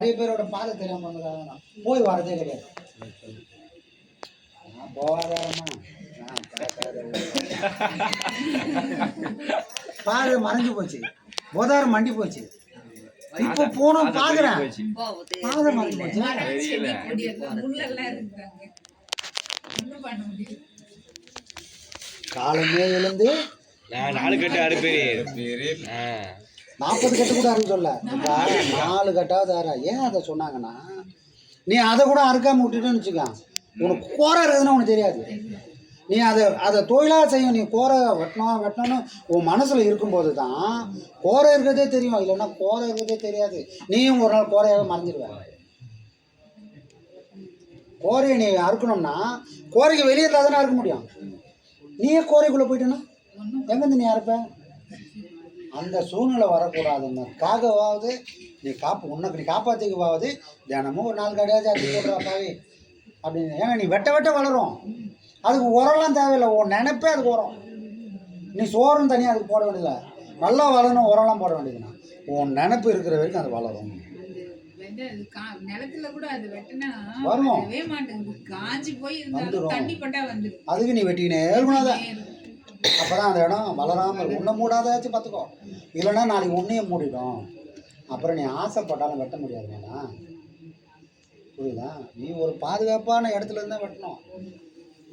நிறைய பேரோட பாதை தெரியாம போய் வரதே கிடையாது. போவாதாரமா பாதை மறைஞ்சு போச்சு, போதாரம் மண்டி போச்சு. இப்ப போனோம் பாக்குறேன், பாதை மறைஞ்சு போச்சு. காலமே எழுந்து 4 கட்டு அறுப்பேரு 40 கட்டு கூட அறுக்க சொல்ல, 4 கட்டாவது அற. ஏன் அதை சொன்னாங்கன்னா, நீ அதை கூட அறுக்காம விட்டுட்டுன்னு வச்சுக்க, உனக்கு கோரை இருக்குதுன்னு உனக்கு தெரியாது. நீ அதை தொழிலாக செய்யும். நீ கோரை வெட்டணும்னு உன் மனசில் இருக்கும்போது தான் கோரை இருக்கிறதே தெரியும். இல்லைன்னா கோரை இருக்கிறதே தெரியாது. நீயும் ஒரு நாள் கோரையாக மறைஞ்சிடுவேன். கோரையை நீ அறுக்கணும்னா கோரைக்கு வெளியே தானே அறுக்க முடியும். நீயே கோரைக்குள்ளே போயிட்டேன்னா எங்கேருந்து நீ அறுப்ப? அந்த சூழ்நிலை வரக்கூடாதுன்னதுக்காகவாவது நீ உன்னை காப்பாற்றிக்கவாவது தினமும் ஒரு 4 கடையாச்சும் அறுத்து போடுறாப்பாவே அப்படின்னு. ஏன்னா நீ வெட்ட வளரும். அதுக்கு உரம்லாம் தேவையில்லை, உன் நினைப்பே அதுக்கு உரம். நீ சோறும் தனியாக அதுக்கு போட வேண்டியதில்லை, நல்லா வளரணும், உரம்லாம் போட வேண்டியதுண்ணா. உன் நினைப்பு இருக்கிற வரைக்கும் அது வளரும். அதுக்கு நீ வெட்டிக்கினே இருக்கணும். அப்போதான் அந்த இடம் வளராமல் உன்னை மூடாதாச்சும் பார்த்துக்கோ. இல்லைன்னா நாளைக்கு உன்னையே மூடிடும். அப்புறம் நீ ஆசைப்பட்டாலும் வெட்ட முடியாது. வேணா புரியுதா? நீ ஒரு பாதுகாப்பான இடத்துல இருந்தால் வெட்டணும்.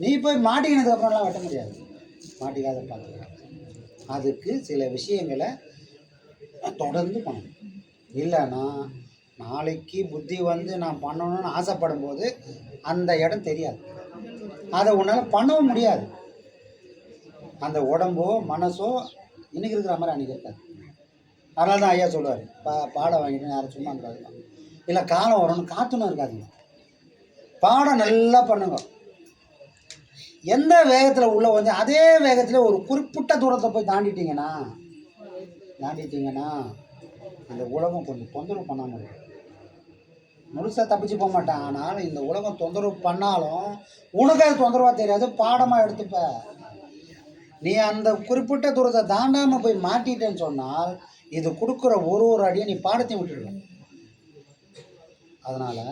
நீ போய் மாட்டிக்கினதுக்கு அப்புறம்லாம் வெட்ட முடியாது. மாட்டிக்காத பார்த்துக்கலாம். அதுக்கு சில விஷயங்களை தொடர்ந்து பண்ணணும். இல்லைன்னா நாளைக்கு புத்தி வந்து நான் பண்ணணும்னு ஆசைப்படும் போது அந்த இடம் தெரியாது, அதை உன்னால் பண்ணவும் முடியாது. அந்த உடம்போ மனசோ இன்னைக்கு இருக்கிற மாதிரி அன்றைக்கி இருக்காது. அதனால தான் ஐயா சொல்லுவார், பாடம் வாங்கிட்டு யாரும் சும்மா இருக்காதுங்க, இல்லை காலம் வரணும் காத்துணும் இருக்காதுங்க. பாடம் நல்லா பண்ணுங்க. எந்த வேகத்தில் உள்ள வந்து அதே வேகத்தில் ஒரு குறிப்பிட்ட தூரத்தை போய் தாண்டிட்டீங்கன்னா அந்த உலகம் கொஞ்சம் தொந்தரவு பண்ணாமல் இருக்கும். முழுசாக தப்பிச்சு போக மாட்டேன். ஆனால் இந்த உலகம் தொந்தரவு பண்ணாலும் உனக்கு அது தொந்தரவாக தெரியாது, பாடமாக எடுத்துப்ப. நீ அந்த குறிப்பிட்ட தூரத்தை தாண்டாமல் போய் மாட்டிட்டேன்னு சொன்னால் இது கொடுக்குற ஒரு அடியை நீ பாடத்தையும் விட்டுடுவேன். அதனால்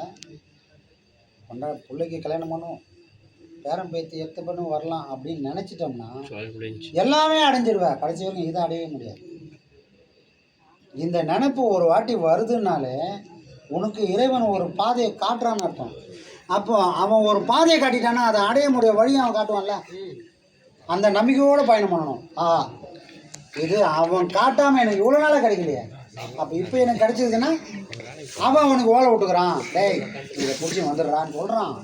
பிள்ளைக்கு கல்யாணம் பண்ணும், பேரம் பேத்தி எத்து பண்ணி வரலாம் அப்படின்னு நினச்சிட்டோம்னா எல்லாமே அடைஞ்சிடுவேன். கடைசி வரைக்கும் இதை அடையவே முடியாது. இந்த நினைப்பு ஒரு வாட்டி வருதுனாலே உனக்கு இறைவன் ஒரு பாதையை காட்டுறான்னு அர்த்தம். அப்போ அவன் ஒரு பாதையை காட்டிட்டான்னா அதை அடைய முடிய வழியும் அவன் காட்டுவான்ல. அந்த நம்பிக்கையோடு பயணம் பண்ணணும். இது அவன் காட்டாமல் எனக்கு இவ்வளோ நாளாக கிடைக்கலையே, அப்போ இப்போ எனக்கு கிடைச்சிதுன்னா அவன் அவனுக்கு ஓலை விட்டுக்கிறான், டேய் இதை பிடிச்சி வந்துடுறான்னு சொல்கிறான்.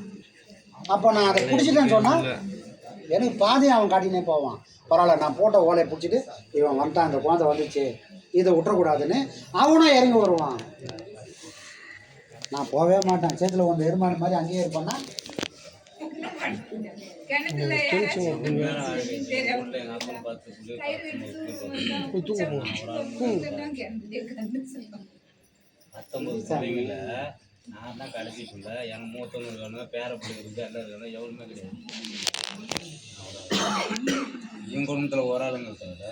அப்போ நான் அதை பிடிச்சிட்டேன்னு சொன்னால் எனக்கு பாதையை அவன் காட்டினே போவான். பரவாயில்ல, நான் போட்ட ஓலையை பிடிச்சிட்டு இவன் வந்துட்டான், அந்த குழந்தை வந்துச்சு, இதை விட்டுறக்கூடாதுன்னு அவனும் இறங்கி வருவான். நான் போகவே மாட்டேன், சேத்துல ஒன்று எருமாறு மாதிரி அங்கேயே இருப்பேன்னா நான் தான் கடைசி பிள்ளை. என் மூத்தவங்க இருக்கணும், பேர பிள்ளை இருக்கு, எல்லாம் இருக்கணும், எவ்வளவுமே கிடையாது. என் குடும்பத்தில் ஒரு ஆளுங்க தவிர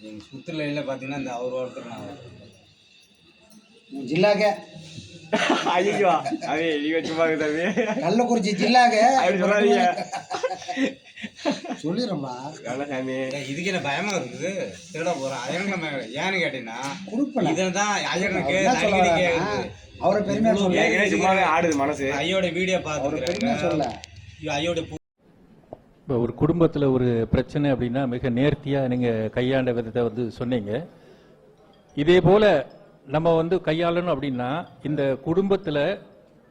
எங்கள் சுற்றுலையில் பார்த்தீங்கன்னா இந்த அவர் ஒருத்தர் நான் ஜில்லாக ஐயோ அவே சும்மா தம்பி கள்ளக்குறிச்சி ஜில்லாக சொல்லிடுறோம்பா. இதுக்கு என்ன பயமா இருக்குது, திருட போறேன் அயனுக்கு. ஏன்னு கேட்டீங்கன்னா இதுதான் அயனுக்கு அவரை பெருமையா சொல்ல சும்மாவே ஆடுது மனசு. ஐயோட வீடியோ பார்த்து சொல்ல ஐயோட இப்போ ஒரு குடும்பத்தில் ஒரு பிரச்சனை அப்படின்னா மிக நேர்த்தியாக நீங்கள் கையாண்ட விதத்தை வந்து சொன்னீங்க. இதே போல் நம்ம கையாளணும் அப்படின்னா இந்த குடும்பத்தில்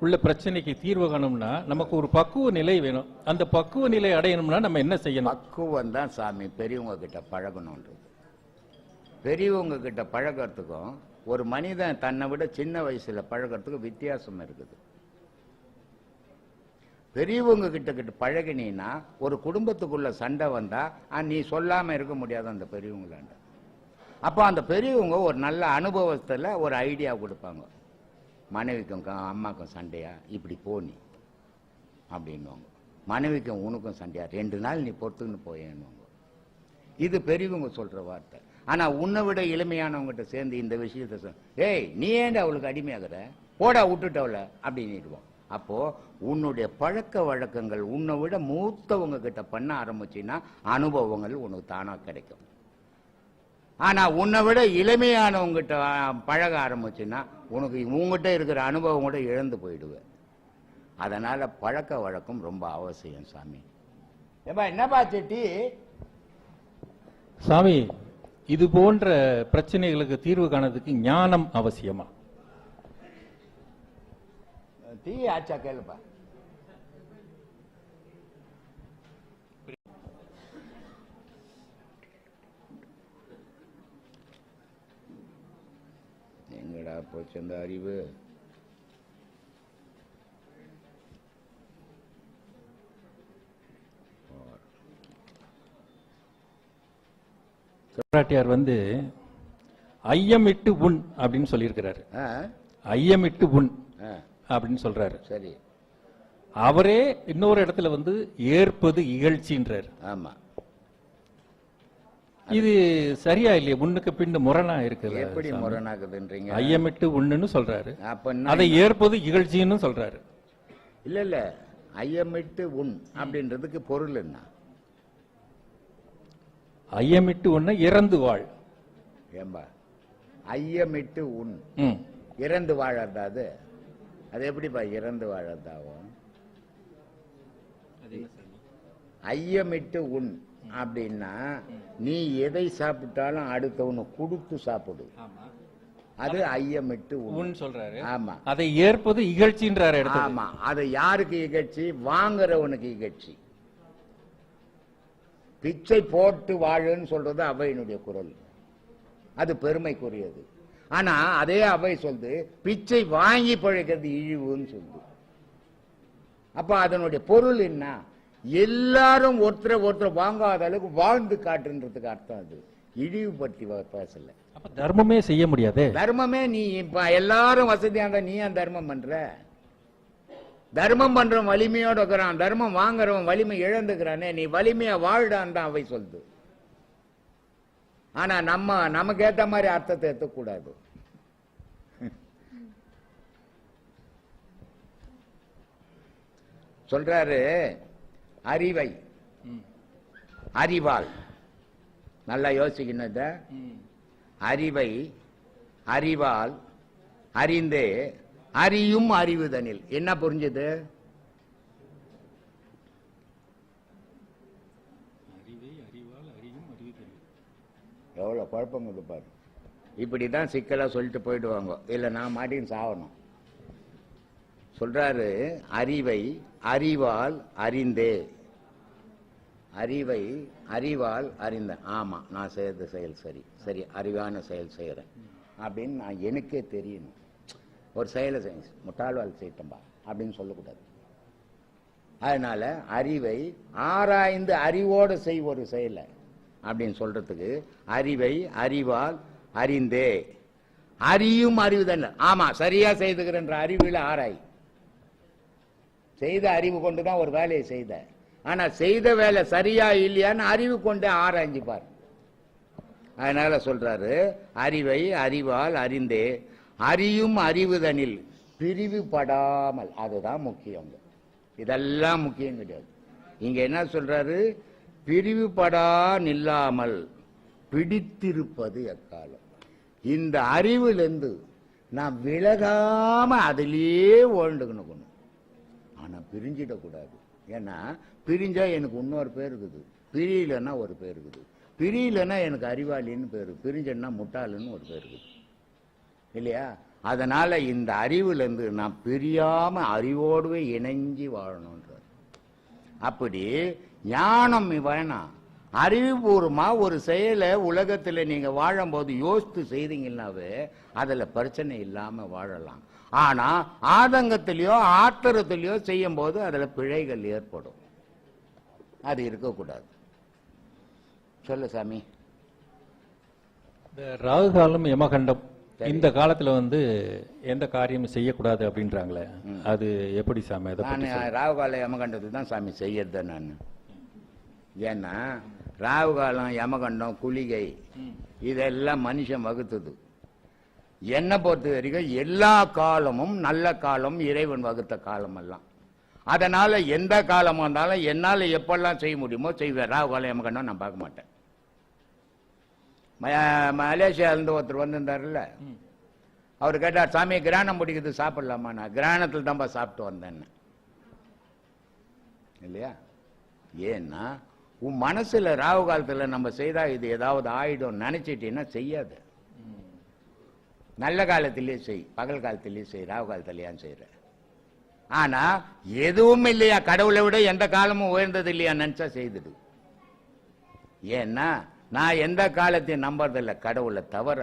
உள்ள பிரச்சனைக்கு தீர்வு காணணும்னா நமக்கு ஒரு பக்குவ நிலை வேணும். அந்த பக்குவ நிலை அடையணும்னா நம்ம என்ன செய்யணும்? பக்குவம் தான் சாமி. பெரியவங்க கிட்ட பழகணுன்றது. பெரியவங்க கிட்ட பழகிறதுக்கும் ஒரு மனிதன் தன்னை விட சின்ன வயசுல பழகிறதுக்கு வித்தியாசம் இருக்குது. பெரியவங்க கிட்ட பழகினீன்னா ஒரு குடும்பத்துக்குள்ள சண்டை வந்தா நீ சொல்லாம இருக்க முடியாது அந்த பெரியவங்களாண்ட. அப்போ அந்த பெரியவங்க ஒரு நல்ல அனுபவத்தில் ஒரு ஐடியா கொடுப்பாங்க. மனைவிக்கும் அம்மாக்கும் சண்டையா, இப்படி போனி அப்படின்வாங்க. மனைவிக்கும் உனக்கும் சண்டையா, 2 நாள் நீ பொறுத்துன்னு போயேன்னுவாங்க. இது பெரியவங்க சொல்ற வார்த்தை. ஆனா உன்னை விட இளமையானவங்ககிட்ட சேர்ந்து இந்த விஷயத்த ஏய் நீ ஏன்டா அவளுக்கு அடிமையாகிற, போடா விட்டுட்டவள அப்படின்னுடுவோம். அப்போ உன்னுடைய பழக்க வழக்கங்கள் உன்னை விட மூத்தவங்க கிட்ட பண்ண ஆரம்பிச்சுன்னா அனுபவங்கள் உனக்கு தானா கிடைக்கும். ஆனா உன்னை விட இளமையானவங்கிட்ட பழக ஆரம்பிச்சுன்னா உனக்கு உங்ககிட்ட இருக்கிற அனுபவம் கூட இழந்து போயிடுவேன். அதனால பழக்க வழக்கம் ரொம்ப அவசியம் சாமி. ஏப்பா என்னப்பா செட்டி? சாமி, இது போன்ற பிரச்சனைகளுக்கு தீர்வு காணதுக்கு ஞானம் அவசியமா? டீ ஆச்சா கேளுப்பா. எங்கடா போச்சு அந்த அறிவு? பிராட்டியார் வந்து ஐயமிட்டு உண் அப்படின்னு சொல்லியிருக்கிறாரு. ஐயமிட்டு உண் அப்படின்னு சொல்றாரு. சரி. அவரே இன்னொரு இடத்துல வந்து ஏற்பது இகழ்ச்சின்றார். ஆமா. இது சரியா இல்லையா? முன்னுக்கு பின்னு முரணா இருக்குது. எப்படி முரணாகுதுன்றீங்க? ஐயமிட்டு உண்ணுன்னு சொல்றாரு, அப்ப அதை ஏற்பது இகழ்ச்சின்னு சொல்றாரு. இல்ல இல்ல, ஐயமிட்டு உண் அப்படின்றதுக்கு பொருள் என்ன? ஐயமிட்டு உண்ண இறந்து வாழ். ஏம்பா ஐயமிட்டு உண் இறந்து வாழறதா? அது எப்படிப்பா இறந்து வாழறதாவும்? ஐயமிட்டு உண் அப்படின்னா நீ எதை சாப்பிட்டாலும் அடுத்தவனு கொடுத்து சாப்பிடு, அது ஐயமிட்டு உண் சொல்றாரு. ஆமா, அதை ஏற்பது இகழ்ச்சின்றாரு. ஆமா, அதை யாருக்கு இகழ்ச்சி? வாங்குறவனுக்கு இகழ்ச்சி. பிச்சை போட்டு வாழுன்னு சொல்றது அவையினுடைய குரல், அது பெருமைக்குரியது. ஆனா அதே அவை சொல்லுது பிச்சை வாங்கி பழைக்கிறது இழிவுன்னு சொல்லுது. அப்ப அதனுடைய பொருள் என்ன? எல்லாரும் ஒருத்தரை வாங்காத அளவுக்கு வாழ்ந்து காட்டுன்றதுக்கு அர்த்தம். அது இழிவு பற்றி பேசல. அப்ப தர்மமே செய்ய முடியாது. தர்மமே நீ இப்ப எல்லாரும் வசதியா இருந்தா நீ ஏன் தர்மம் பண்ற? தர்மம் பண்றவன் வலிமையோட இருக்கிறான், தர்மம் வாங்குறவன் வலிமை இழந்துக்கிறானே, நீ வலிமையா வாழ்டான் தான் அவை சொல்லுது. ஆனா நமக்கு ஏத்த மாதிரி அர்த்தத்தை எடுத்துக்கூடாது. சொல்றாரு அறிவை அறிவால். நல்லா யோசிக்கணும். அறிவை அறிவால் அறிந்தே அறியும் அறிவுதனில். என்ன புரிஞ்சது? எவ்வளவு குழப்பம் பாரு. இப்படிதான் சிக்கலா சொல்லிட்டு போயிடுவாங்க, இல்ல நான் மாட்டின்னு சாவணும். சொல்றாரு அறிவை அறிவால் அறிந்தே. அறிவை அறிவால் அறிந்த. ஆமா, நான் செய்யறது செயல் சரி, சரி அறிவான செயல் செய்யறேன் அப்படின்னு நான் எனக்கே தெரியணும். ஒரு செயலை முட்டாள்வாள் செய்யட்டம்பா அப்படின்னு சொல்லக்கூடாது. அதனால அறிவை ஆராய்ந்து அறிவோடு செய் ஒரு செயலை அப்படின்னு சொல்றதுக்கு அறிவை அறிவால் அறிந்தே அறியும் அறிவுதான். ஆமா, சரியா செய்துகிறன்ற அறிவுல ஆராய். செய்த அறிவு கொண்டுதான் ஒரு வேலையை செய்த. ஆனா செய்த வேலை சரியா இல்லையான்னு அறிவு கொண்டு ஆராய்ஞ்சு பார். அதனால சொல்றாரு அறிவை அறிவால் அறிந்தே அறியும் அறிவுதனில் பிரிவுபடாமல். அதுதான் முக்கியம். இதெல்லாம் முக்கியம் கிடையாது. இங்க என்ன சொல்றாரு? பிரிவுபடா நில்லாமல் பிடித்திருப்பது எக்காலம். இந்த அறிவிலிருந்து நான் விலகாம அதிலேயே ஓண்டுக்கணும். ஆனா பிரிஞ்சிடக்கூடாது. ஏன்னா பிரிஞ்சா எனக்கு இன்னொரு பேர் இருக்குது, பிரியலன்னா ஒரு பேர் இருக்குது. பிரியலன்னா எனக்கு அறிவாளின்னு பேரு, பிரிஞ்சன்னா முட்டாளுன்னு ஒரு பேர் இருக்குது இல்லையா? அதனால இந்த அறிவுலேருந்து நான் பிரியாம அறிவோடுவே இணைஞ்சி வாழணுன்றார். அப்படி ஞானம் வேணாம், அறிவுபூர்வமா ஒரு செயலை உலகத்துல நீங்க வாழும்போது யோசித்து செய்தீங்கன்னாவே அதுல பிரச்சனை இல்லாம வாழலாம். ஆனா ஆதங்கத்திலயோ ஆத்திரத்திலயோ செய்யும் போது அதுல பிழைகள் ஏற்படும். அது இருக்கக்கூடாது. சொல்லு சாமி. ராகு காலம் யமகண்டம் இந்த காலத்துல வந்து எந்த காரியமும் செய்யக்கூடாது அப்படின்றாங்களே, அது எப்படி சாமி? நான் ராகு காலம் யமகண்டத்துக்கு தான் சாமி செய்யறது நான். ஏன்னா ராகு காலம் யமகண்டம் குளிகை இதெல்லாம் மனுஷன் வகுத்துது. என்னை பொறுத்த வரைக்கும் எல்லா காலமும் நல்ல காலம், இறைவன் வகுத்த காலம் எல்லாம். அதனால எந்த காலமா இருந்தாலும் என்னால் எப்பெல்லாம் செய்ய முடியுமோ செய்வேன். ராகு காலம் எமக்கண்ணும் நான் பார்க்க மாட்டேன். மலேசியாவிலேருந்து ஒருத்தர் வந்திருந்தாருல்ல, அவர் கேட்டார், சாமி கிராணம் பிடிக்குது சாப்பிடலாமா? நான் கிராணத்தில் தான்ப்பா சாப்பிட்டு வந்தேன் இல்லையா. ஏன்னா உன் மனசுல ராகு காலத்தில் நம்ம செய்தா இது ஏதாவது ஆயிடும் நினைச்சிட்டீங்கன்னா செய்யாது. நல்ல காலத்திலேயே செய், பகல் காலத்திலேயே செய், ராகு காலத்திலேயே செய்யற. ஆனா எதுவும் இல்லையா, கடவுளை விட எந்த காலமும் உயர்ந்தது இல்லையா நினைச்சா செய்துடு. ஏன்னா நான் எந்த காலத்தையும் நம்புறதில்லை கடவுளை தவிர.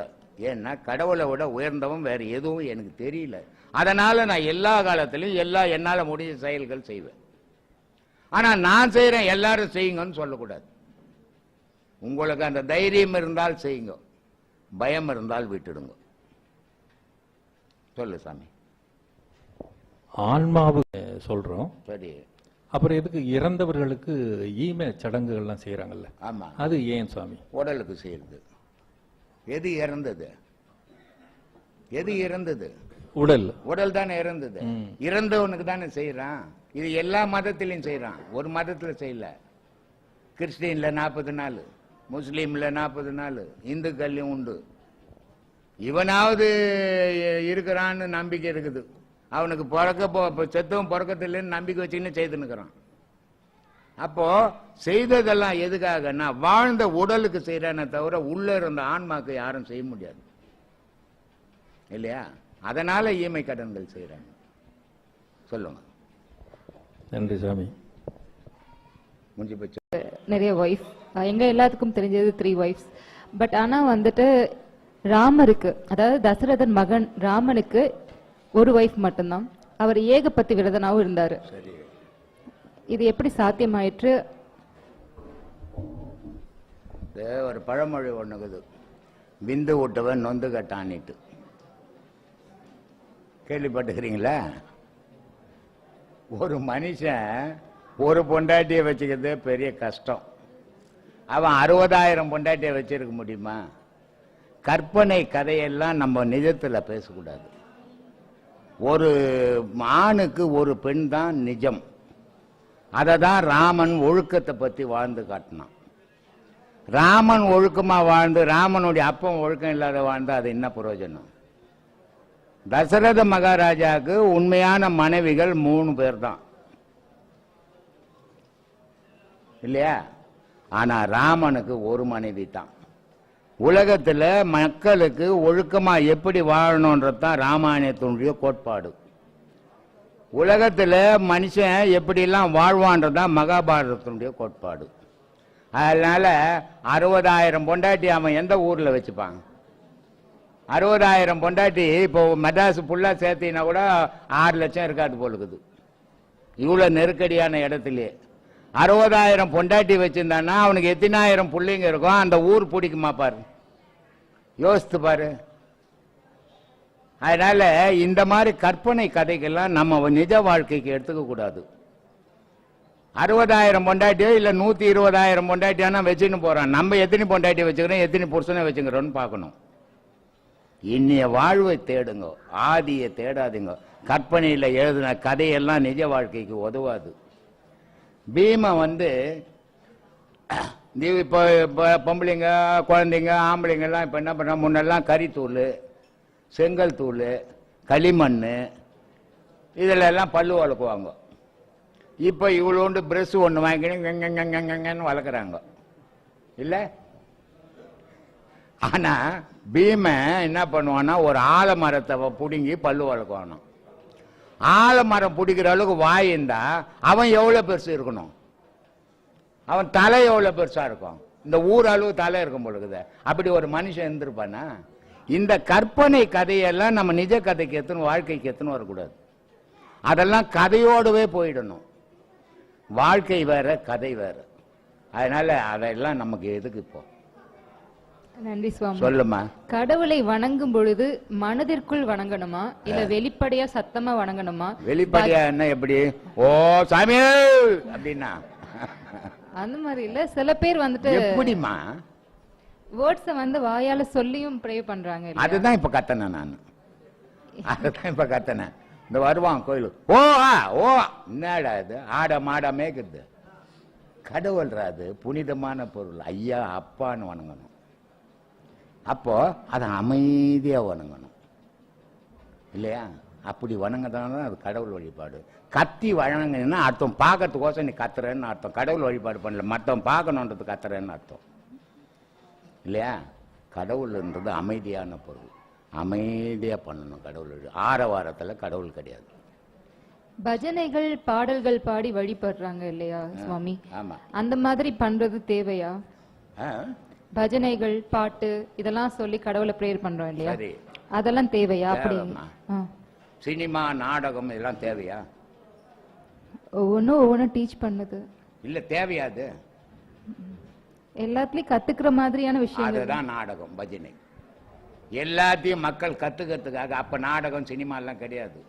ஏன்னா கடவுளை விட உயர்ந்தவன் வேற எதுவும் எனக்கு தெரியல. அதனால நான் எல்லா காலத்திலும் என்னால முடிஞ்ச செயல்கள் செய்வேன். ஆனா நான் செய்யறேன் எல்லாரும் செய்யுங்கன்னு சொல்லக்கூடாது. உங்களுக்கு அந்த தைரியம் இருந்தால் செய்யுங்க, பயம் இருந்தால் விட்டுடுங்க. சொல்லு சாமி. ஆன்மாவுக்கு சொல்றோம், சரி. அப்புறம் எதுக்கு இறந்தவர்களுக்கு ஈம சடங்குகள்லாம் செய்யறாங்கல்ல, ஆமா, அது ஏன் சுவாமி? உடலுக்கு செய்யறது. எது இறந்தது? எது இறந்தது? உடல். உடல் தானே இறந்தது. இறந்தவனுக்கு தானே செய்யறான். இது எல்லா மதத்திலையும் செய்யறான், ஒரு மதத்துல செய்யல. கிறிஸ்டின்ல 40 நாள், முஸ்லீம்ல 40 நாள், இந்துக்கள்லையும் உண்டு. இவனாவது இருக்கிறான்னு நம்பிக்கை இருக்குது. அவனுக்கு செத்தவன் பிறக்கத்தில்லைன்னு நம்பிக்கை வச்சுன்னு செய்துன்னுக்கிறான். அப்போ செய்ததெல்லாம் எதுக்காகன்னா வாழ்ந்த உடலுக்கு செய்யறானே தவிர உள்ள இருந்த ஆன்மாக்கு யாரும் செய்ய முடியாது இல்லையா. அதனால ஈமை கடன்கள் செய்யறாங்க. சொல்லுங்க. நன்றி சாமி. முடிஞ்சு போச்சு. நிறைய ஒய்ஃப், எங்க எல்லாத்துக்கும் தெரிஞ்சது 3 ஒய்ஃப்ஸ். பட் ஆனா வந்துட்டு ராமருக்கு, அதாவது தசரதன் மகன் ராமனுக்கு ஒரு ஒய்ஃப் மட்டும்தான். அவர் ஏகபத்தி விரதனாவும் இருந்தாரு. சரி, இது எப்படி சாத்தியமாயிற்று? ஒரு பழமொழி ஒண்ணுக்குது, விந்து விட்டவன் நொந்து கட்டானிட்டு. கேள்விப்பட்டுக்கிறீங்களா? ஒரு மனுஷன் ஒரு பொண்டாட்டியை வச்சுக்கிறது பெரிய கஷ்டம். அவன் 60,000 பொண்டாட்டியை வச்சிருக்க முடியுமா? கற்பனை கதையெல்லாம் நம்ம நிஜத்துல பேசக்கூடாது. ஒரு ஆணுக்கு ஒரு பெண் தான் நிஜம். அதை தான் ராமன் ஒழுக்கத்தை பத்தி வாழ்ந்து காட்டினான். ராமன் ஒழுக்கமா வாழ்ந்து ராமனுடைய அப்பம் ஒழுக்கம் இல்லாத வாழ்ந்து அது என்ன பிரயோஜனம்? தசரத மகாராஜாவுக்கு உண்மையான மனைவிகள் 3 பேர் தான் இல்லையா. ஆனா ராமனுக்கு ஒரு மனைவி தான். உலகத்துல மக்களுக்கு ஒழுக்கமா எப்படி வாழணும்ன்றதுதான் ராமாயணத்தினுடைய கோட்பாடு. உலகத்துல மனுஷன் எப்படிலாம் வாழ்வான்றதுதான் மகாபாரதத்தினுடைய கோட்பாடு. அதனால 60,000 பொண்டாட்டி அவன் எந்த ஊர்ல வச்சுப்பாங்க? 60,000 பொண்டாட்டி இப்போ மெட்ராஸ் ஃபுல்லா சேர்த்தினா கூட 6 லட்சம் இருக்காது போலுக்குது. இவ்வளவு நெருக்கடியான இடத்துலயே 60,000 பொண்டாட்டி வச்சிருந்தான்னா அவனுக்கு எத்தனாயிரம் பிள்ளைங்க இருக்கும்? அந்த ஊர் பிடிக்குமா பாரு, யோசித்து பாரு. அதனால இந்த மாதிரி கற்பனை கதைகள்லாம் நம்ம நிஜ வாழ்க்கைக்கு எடுத்துக்க கூடாது. 60,000 பொண்டாட்டியோ இல்ல 120,000 பொண்டாட்டியானா வச்சுன்னு போறான். நம்ம எத்தனை பொண்டாட்டி வச்சுக்கிறோம், எத்தனை புருஷனை வச்சுக்கிறோம்னு பார்க்கணும். இன்னைய வாழ்வை தேடுங்க, ஆதியை தேடாதுங்க. கற்பனையில எழுதின கதையெல்லாம் நிஜ வாழ்க்கைக்கு உதவாது. பீமன் இப்போ பொம்பளைங்க குழந்தைங்க ஆம்பளைங்க எல்லாம் இப்ப என்ன பண்ண, முன்னெல்லாம் கறித்தூள், செங்கல் தூள், களிமண் இதுல எல்லாம் பல்லு வளர்க்குவாங்க. இப்ப இவ்வளோண்டு பிரஷ் ஒண்ணு வாங்கின்னு வளர்க்குறாங்க இல்ல. ஆனா பீமன் என்ன பண்ணுவான்னா ஒரு ஆலமரத்தை பிடுங்கி பல்லு வளர்க்குவானோ. ஆலமரம் பிடிக்கிற அளவுக்கு வாய் இருந்தா அவன் எவ்வளவு பெருசு இருக்கணும்? அவன் தலை எவ்வளவு பெருசா இருக்கும்? இந்த ஊர் அளவு தலை இருக்கும் பொழுது அப்படி ஒரு மனுஷன் இருந்திருப்பானா? இந்த கற்பனை கதையெல்லாம் நம்ம நிஜ கதைக்கு எத்தனை, வாழ்க்கைக்கு எத்தனை வரக்கூடாது. அதெல்லாம் கதையோடவே போயிடணும். வாழ்க்கை வேற, கதை வேற. அதனால அதெல்லாம் நமக்கு எதுக்கு இப்போ? நன்றி சுவாமி. சொல்லுமா. கடவுளை வணங்கும் பொழுது மனதிற்குள் வணங்கணுமா இல்ல வெளிப்படையா சத்தமா வணங்கணுமா? வெளிப்படையா என்ன, எப்படி ஓ சாமி அப்படின்னா அந்த மாதிரி இல்ல. சில பேர் வந்துட்டு எப்படிமா வேர்ட்ஸை வந்து வாயால சொல்லியும் ப்ரே பண்றாங்க இல்லையா? அதுதான் இப்ப கத்தனேன் நான், அதுதான் இப்ப கத்தனேன். இந்த வருவான் கோயிலுக்கு, ஓ ஓ என்னடா இது ஆட மாடா மேய்க்குது, கடவுள்றாது புனிதமான பொருள், ஐயா அப்பான்னு வணங்கணும். அப்போ அதை அமைதியா வணங்கணும் இல்லையா? அப்படி வணங்கதான அது கடவுள் வழிபாடு. கத்தி வணங்கினா அர்த்தம் பார்க்கறதுக்கோசம் நீ கத்துறேன்னு அர்த்தம், கடவுள் வழிபாடு பண்ணல, மற்றவன் பார்க்கணுன்றது கத்துறேன்னு அர்த்தம் இல்லையா? கடவுள்ன்றது அமைதியான பொருள், அமைதியா பண்ணணும் கடவுள். ஆரவாரத்துல கடவுள் கிடையாது. பஜனைகள் பாடல்கள் பாடி வழிபடுறாங்க இல்லையா சுவாமி? ஆமா. அந்த மாதிரி பண்றது தேவையா? பஜனைகள் பாட்டு இதெல்லாம் சொல்லி கடவுளை பிரேயர் பண்றோம் இல்லையா? சரி, அதெல்லாம் தேவையா? அப்படி சினிமா நாடகம் இதெல்லாம் தேவையா? ஒவ்வொன்றும் டீச் பண்ணுது இல்ல, தேவையாது. எல்லாத்துலயும் கத்துக்கிற மாதிரியான விஷயங்கள் அதுதான் நாடகம் பஜனை. எல்லாத்தையும் மக்கள் கத்துக்கிறதுக்காக அப்ப நாடகம் சினிமா எல்லாம் கிடையாது.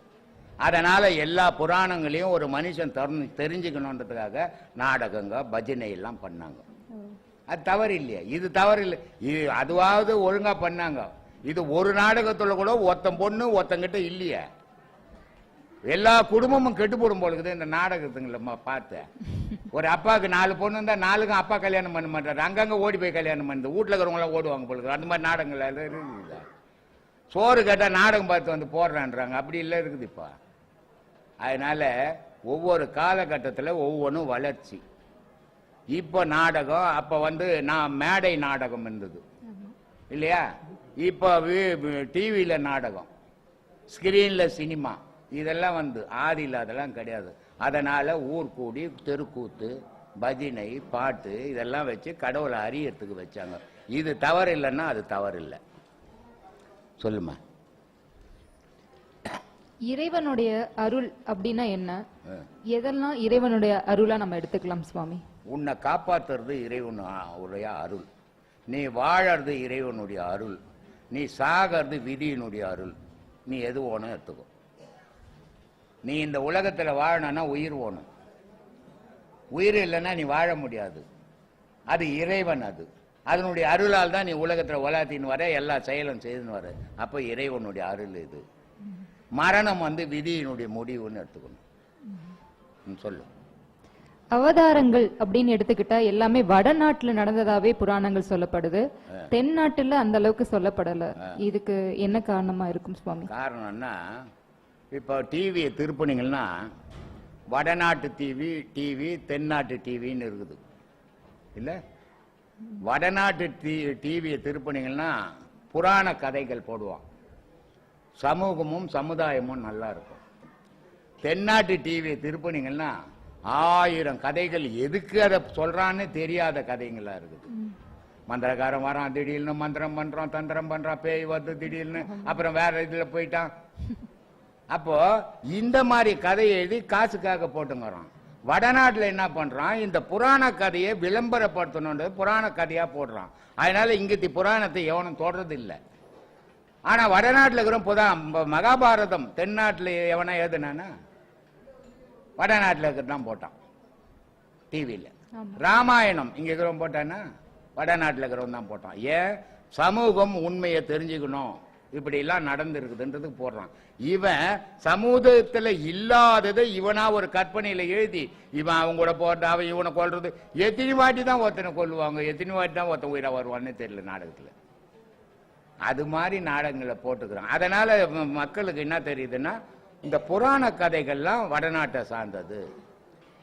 அதனால எல்லா புராணங்களையும் ஒரு மனுஷன் தெரிஞ்சுக்கணுன்றதுக்காக நாடகங்க பஜனை எல்லாம் பண்ணாங்க. அது தவறு இல்லையா? இது தவறு இல்லை, இது அதுவாவது ஒழுங்கா பண்ணாங்க. இது ஒரு நாடகத்துல கூட ஒருத்தன் பொண்ணு ஒருத்தங்கிட்ட இல்லையே, எல்லா குடும்பமும் கெட்டு போடும் போலுக்குது இந்த நாடகத்துங்களை பார்த்தேன். ஒரு அப்பாவுக்கு 4 பொண்ணு இருந்தா 4க்கும் அப்பா கல்யாணம் பண்ண மாட்டாரு, அங்கங்க ஓடி போய் கல்யாணம் பண்ணுது, வீட்டுல இருக்கிறவங்களாம் ஓடுவாங்க போலுக்கு. அந்த மாதிரி நாடகங்கள் இருக்குது. சோறு கேட்டா நாடகம் பார்த்து வந்து போடுறான்றாங்க, அப்படி இல்லை இருக்குது இப்ப. அதனால ஒவ்வொரு காலகட்டத்தில் ஒவ்வொன்றும் வளர்ச்சி. இப்போ நாடகம், அப்ப வந்து நான் மேடை நாடகம் இருந்தது இல்லையா? இப்போ டிவியில நாடகம், ஸ்கிரீன்ல சினிமா, இதெல்லாம் வந்து ஆதியில் அதெல்லாம் கிடையாது. அதனால ஊர் கூடி தெருக்கூத்து பஜனை பாட்டு இதெல்லாம் வச்சு கடவுளை அறியறதுக்கு வச்சாங்க. இது தவறு இல்லைன்னா அது தவறு இல்லை. சொல்லுமா. இறைவனுடைய அருள் அப்படின்னா என்ன? எதெல்லாம் இறைவனுடைய அருளா நம்ம எடுத்துக்கலாம் சுவாமி? உன்னை காப்பாத்துறது இறைவனுடைய அருள், நீ வாழறது இறைவனுடைய அருள், நீ சாகிறது விதியினுடைய அருள். நீ எது ஓணும் எடுத்துக்கோ. நீ இந்த உலகத்துல வாழணும்னா உயிர் ஓணும், உயிர் இல்லைன்னா நீ வாழ முடியாது. அது இறைவன், அது அதனுடைய அருளால் தான் நீ உலகத்துல உலகத்தின் வர எல்லா செயலும் செய்துன்னு வர. அப்ப இறைவனுடைய அருள் இது. மரணம் வந்து விதியினுடைய முடிவுன்னு எடுத்துக்கணும். சொல்லு. அவதாரங்கள் அப்படின்னு எடுத்துக்கிட்டா எல்லாமே வடநாட்டுல நடந்ததாவே புராணங்கள் சொல்லப்படுது, தென்னாட்டுல அந்த அளவுக்கு சொல்லப்படல. இதுக்கு என்ன காரணமா இருக்கும் சுவாமி? காரணம்னா இப்போ டிவியை திருப்பினீங்கன்னா வடநாட்டு டிவி தென்னாட்டு டிவின்னு இருக்குது இல்ல? வடநாட்டு டிவியை திருப்பினீங்கன்னா புராண கதைகள் போடுவான், சமூகமும் சமுதாயமும் நல்லா இருக்கும். தென்னாட்டு டிவியை திருப்பினீங்கன்னா 1000 கதைகள், எதுக்கு அதை சொல்றான்னு தெரியாத கதைங்களா இருக்குது. மந்திரக்காரன் வரான், திடீர்னு மந்திரம் பண்றான், தந்திரம் பண்றான், பேய் வந்து திடீர்னு அப்புறம் வேற இதுல போயிட்டான். அப்போ இந்த மாதிரி கதையை எழுதி காசுக்காக போட்டுங்கிறான். வடநாட்டுல என்ன பண்றான், இந்த புராண கதையை விளம்பரப்படுத்தணுன்றது புராண கதையா போடுறான். அதனால இங்கத்தி புராணத்தை எவனும் தொடர்றது இல்லை. ஆனா வடநாட்டுல இருக்கிற மகாபாரதம் தென்னாட்டுல எவனா எழுதுனானா? வடநாட்டுல இருக்கிறதான் போட்டான் டிவியில. ராமாயணம் இங்க இருக்கிறவன் போட்டானா? வடநாட்டுல இருக்கிறவன் தான் போட்டான். ஏன்? சமூகம் உண்மையை தெரிஞ்சுக்கணும், இப்படி எல்லாம் நடந்து இருக்குதுன்றதுக்கு போடுறான். இவன் சமூகத்துல இல்லாததை இவனா ஒரு கற்பனையில எழுதி இவன் அவங்க கூட போட்ட, அவன் இவனை கொல்றது. எத்தனை வாட்டி தான் ஒருத்தனை கொல்லுவாங்க, எத்தனை வாட்டி தான் ஒருத்தன் உயிரா வருவான்னு தெரியல நாடகத்துல. அது மாதிரி நாடகங்களை போட்டுக்கிறான். அதனால மக்களுக்கு என்ன தெரியுதுன்னா, இந்த புராண கதைகள்லாம் வடநாட்டை சார்ந்தது,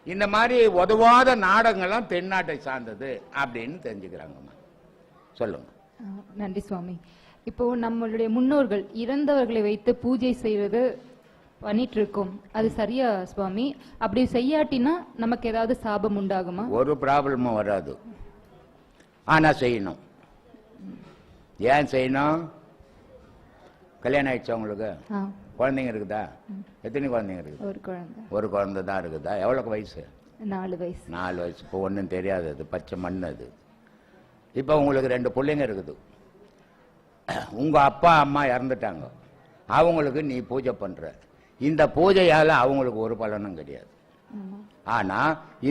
இந்த மாதிரி உதவாத நாடகங்கள்லாம் தென்னாட்டை சார்ந்தது அப்படின்னு தெரிஞ்சுக்கிறாங்கம்மா. சொல்லுங்க. நன்றி சுவாமி. இப்போ நம்மளுடைய முன்னோர்கள் இறந்தவர்களை வைத்து பூஜை செய்வது பண்ணிட்டு இருக்கோம், அது சரியா சுவாமி? அப்படி செய்யாட்டினா நமக்கு ஏதாவது சாபம் உண்டாகுமா? ஒரு ப்ராப்ளமும் வராது, ஆனா செய்யணும். ஏன் செய்யணும்? கல்யாணம் ஆயிடுச்சு உங்களுக்கு? குழந்தைங்க இருக்குதா? எத்தனை குழந்தைங்க இருக்குது? ஒரு குழந்தை. ஒரு குழந்தை தான் இருக்குதா? எவ்வளவு வயசு? 4 வயசு. 4 வயசு. இப்போ ஒன்றும் தெரியாது, அது பச்சை மண் அது. இப்போ உங்களுக்கு 2 பிள்ளைங்க இருக்குது. உங்க அப்பா அம்மா இறந்துட்டாங்க, அவங்களுக்கு நீ பூஜை பண்ற. இந்த பூஜையால அவங்களுக்கு ஒரு பலனும் கிடையாது. ஆனா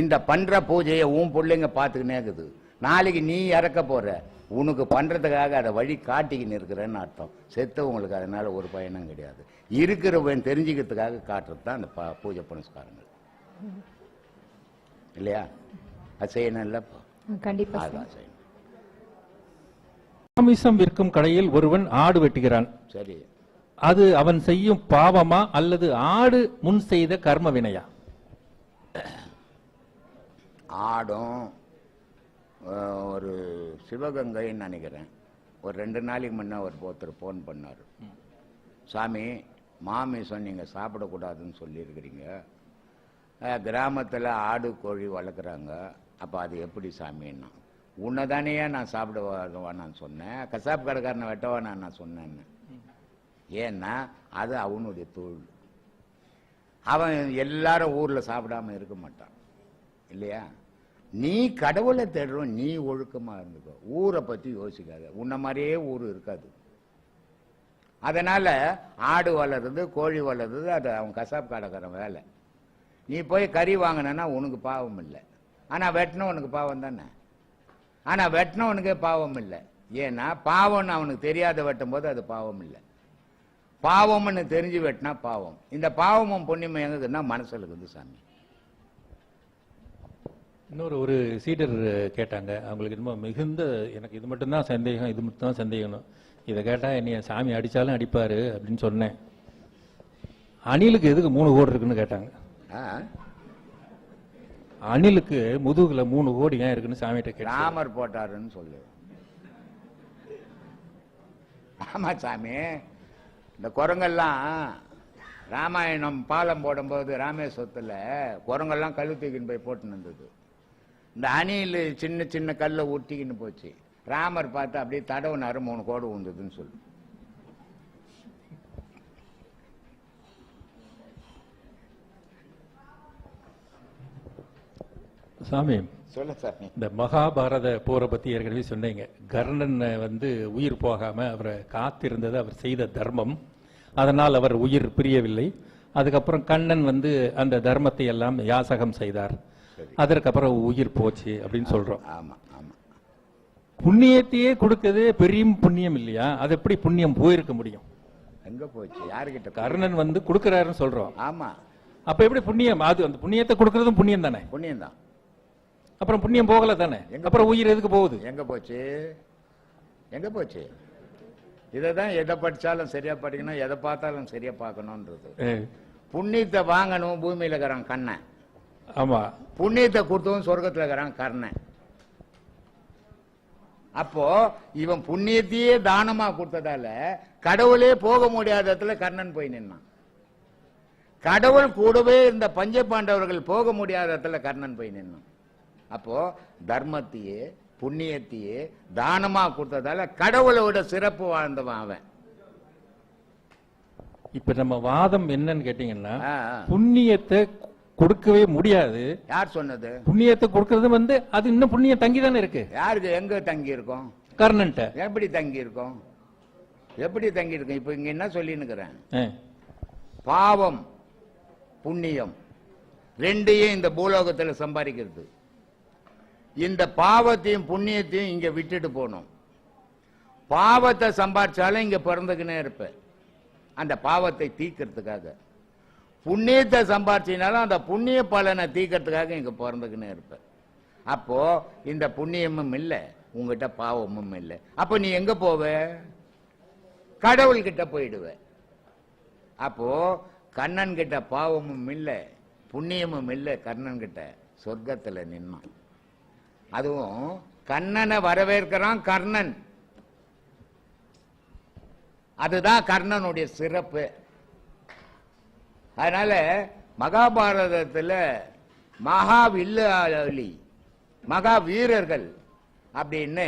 இந்த பண்ற பூஜையை உன் பிள்ளைங்க பார்த்துக்கினே இருக்குது. நாளைக்கு நீ இறக்க போற, உனக்கு பண்றதுக்காக அதை வழி காட்டிக்கின்னு இருக்கிறேன்னு அர்த்தம். செத்தவங்களுக்கு அதனால ஒரு பயனும் கிடையாது. இருக்கிறவன் தெரிஞ்சுக்கிறதுக்காக காட்டுறது தான் அந்த பூஜை புனஸ்காரங்கள் இல்லையா? அது செய்யணும் இல்ல, கண்டிப்பா அதான் செய்யணும். மாமிசம் விற்கும் கடையில் ஒருவன் ஆடு வெட்டுகிறான். சரி, அது அவன் செய்யும் பாவமா அல்லது ஆடு முன் செய்த கர்ம வினையா? ஆடும் ஒரு சிவகங்கைன்னு நினைக்கிறேன், ஒரு 2 நாளைக்கு முன்னே ஒருத்தர் ஃபோன் பண்ணார். சாமி, மாமிசம் நீங்கள் சாப்பிடக்கூடாதுன்னு சொல்லியிருக்கிறீங்க, கிராமத்தில் ஆடு கோழி வளர்க்குறாங்க, அப்போ அது எப்படி சாமின்னா? உன்னை தானேயா நான் சாப்பிடுவா நான் சொன்னேன், கசாப் கடைக்காரனை வெட்டவா நான் சொன்னேன்னு. ஏன்னா அது அவனுடைய தொழில். அவன் எல்லாரும் ஊரில் சாப்பிடாம இருக்க மாட்டான் இல்லையா? நீ கடவுளை தேடுறோம், நீ ஒழுக்கமாக இருந்துக்கோ, ஊரை பற்றி யோசிக்காத. உன்ன மாதிரியே ஊர் இருக்காது. அதனால ஆடு வளருது கோழி வளருது, அது அவன் கசாப் கடைக்காரன் வேலை. நீ போய் கறி வாங்கினா உனக்கு பாவம் இல்லை, ஆனால் வெட்டினவனுக்கு பாவம் தானே. ஆனால் வெட்டினவனுக்கே பாவம் இல்லை. ஏன்னா பாவம்னு அவனுக்கு தெரியாத வெட்டும் போது அது பாவம் இல்லை. பாவம்னு தெரிஞ்சு வெட்டினா பாவம். இந்த பாவமும் புண்ணியமும் எங்குதுன்னா மனசுல இருக்குது சாமி. இன்னொரு ஒரு சீடர் கேட்டாங்க, அவங்களுக்கு இன்னும் மிகுந்த எனக்கு இது மட்டும்தான் சந்தேகம், இது மட்டும்தான் சந்தேகம். இதை கேட்டால் என்னைய சாமி அடித்தாலும் அடிப்பார் அப்படின்னு சொன்னேன். அணிலுக்கு எதுக்கு 3 கோடு இருக்குன்னு கேட்டாங்க. அணிலுக்கு முதுகுல 3 கோடி ஏன் இருக்குன்னு சாமிகிட்ட கேட்டாங்க. ராமர் போட்டாருன்னு சொல்லு. ஆமா சாமி, இந்த குரங்கெல்லாம் ராமாயணம் பாலம் போடும்போது ராமேஸ்வரத்தில் குரங்கெல்லாம் கல் தூக்கின்னு போய் போட்டுன்னு இருந்தது. இந்த அணில் சின்ன சின்ன கல்லை ஊட்டிக்கின்னு போச்சு. ராமர் பார்த்து அப்படியே தடவுனாரு, 3 கோடு உண்டுதுன்னு சொல்லு. சாமி, சொல்ல சாமி. இந்த மகாபாரத போரை பத்தி ஏற்கனவே சொன்னீங்க. கர்ணன் உயிர் போகாம அவரை காத்திருந்தது அவர் செய்த தர்மம், அதனால் அவர் உயிர் பிரியவில்லை. அதுக்கப்புறம் கண்ணன் அந்த தர்மத்தை எல்லாம் யாசகம் செய்தார், அதற்கப்புறம் உயிர் போச்சு அப்படின்னு சொல்றோம். ஆமா ஆமா. புண்ணியத்தையே கொடுக்கதே பெரிய புண்ணியம் இல்லையா? அது எப்படி புண்ணியம் போயிருக்க முடியும்? எங்க போச்சு? யாருகிட்ட? கர்ணன் கொடுக்கிறாருன்னு சொல்றோம். ஆமா. அப்ப எப்படி புண்ணியம்? அது அந்த புண்ணியத்தை கொடுக்கறதும் புண்ணியம் தானே? புண்ணியம் தான். அப்புறம் புண்ணியம் போகல தானே? அப்புறம் உயிர் எதுக்கு போகுது? எங்க போச்சு? எங்க போச்சு? இதைதான் எதை படிச்சாலும் சரியா படிக்கணும், எதை பார்த்தாலும் சரியா பார்க்கணும்ன்றது. புண்ணியத்தை வாங்கணும் பூமியில இருக்கிறான் கண்ணன். ஆமா. புண்ணியத்தை கொடுத்தவன் சொர்க்கத்துல இருக்கிறான் கர்ணன். அப்போ இவன் புண்ணியத்தையே தானமா கொடுத்ததால கடவுளே போக முடியாத இடத்துல கர்ணன் போய் நின்னான். கடவுள் கூடவே இந்த பஞ்ச பாண்டவர்கள் போக முடியாத இடத்துல கர்ணன் போய் நின்னான். அப்போ தர்மத்தையே புண்ணியத்தையே தானமா கொடுத்ததால கடவுளோட சிறப்பு வாழ்ந்தவன் அவன். இப்ப நம்ம வாதம் என்னன்னு கேட்டீங்கன்னா, புண்ணியத்தை கொடுக்கவே முடியாது. யார் சொன்னது? புண்ணியத்தை கொடுக்கறது அது இன்னும் புண்ணியம் தங்கி தானே இருக்கு. யாருக்கு? எங்க தங்கி இருக்கும்? கர்ணன்ட்ட. எப்படி தங்கி இருக்கும்? எப்படி தங்கி இருக்கும்? இப்ப இங்க என்ன சொல்லினுக்கிறேன், பாவம் புண்ணியம் ரெண்டையும் இந்த பூலோகத்தில் சம்பாதிக்கிறது. இந்த பாவத்தையும் புண்ணியத்தையும் இங்க விட்டுட்டு போனோம். பாவத்தை சம்பாதிச்சாலும் இங்க பிறந்துக்கினே இருப்ப அந்த பாவத்தை தீக்கிறதுக்காக. புண்ணியத்தை சம்பாதிச்சினாலும் அந்த புண்ணிய பலனை தீக்கிறதுக்காக இங்க பிறந்துக்கினே இருப்ப. அப்போ இந்த புண்ணியமும் இல்லை, உங்ககிட்ட பாவமும் இல்லை. அப்ப நீ எங்க போவ? கடவுள் கிட்ட போயிடுவ. அப்போ கண்ணன் கிட்ட பாவமும் இல்லை புண்ணியமும் இல்லை, கர்ணன் கிட்ட சொர்க்கத்துல நின்னான். அதுவும் கண்ணனை வரவேற்கிறான் கர்ணன். அதுதான் கர்ணனுடைய சிறப்பு. அதனால மகாபாரதத்தில் மகா வில்லாளி மகா வீரர்கள் அப்படின்னு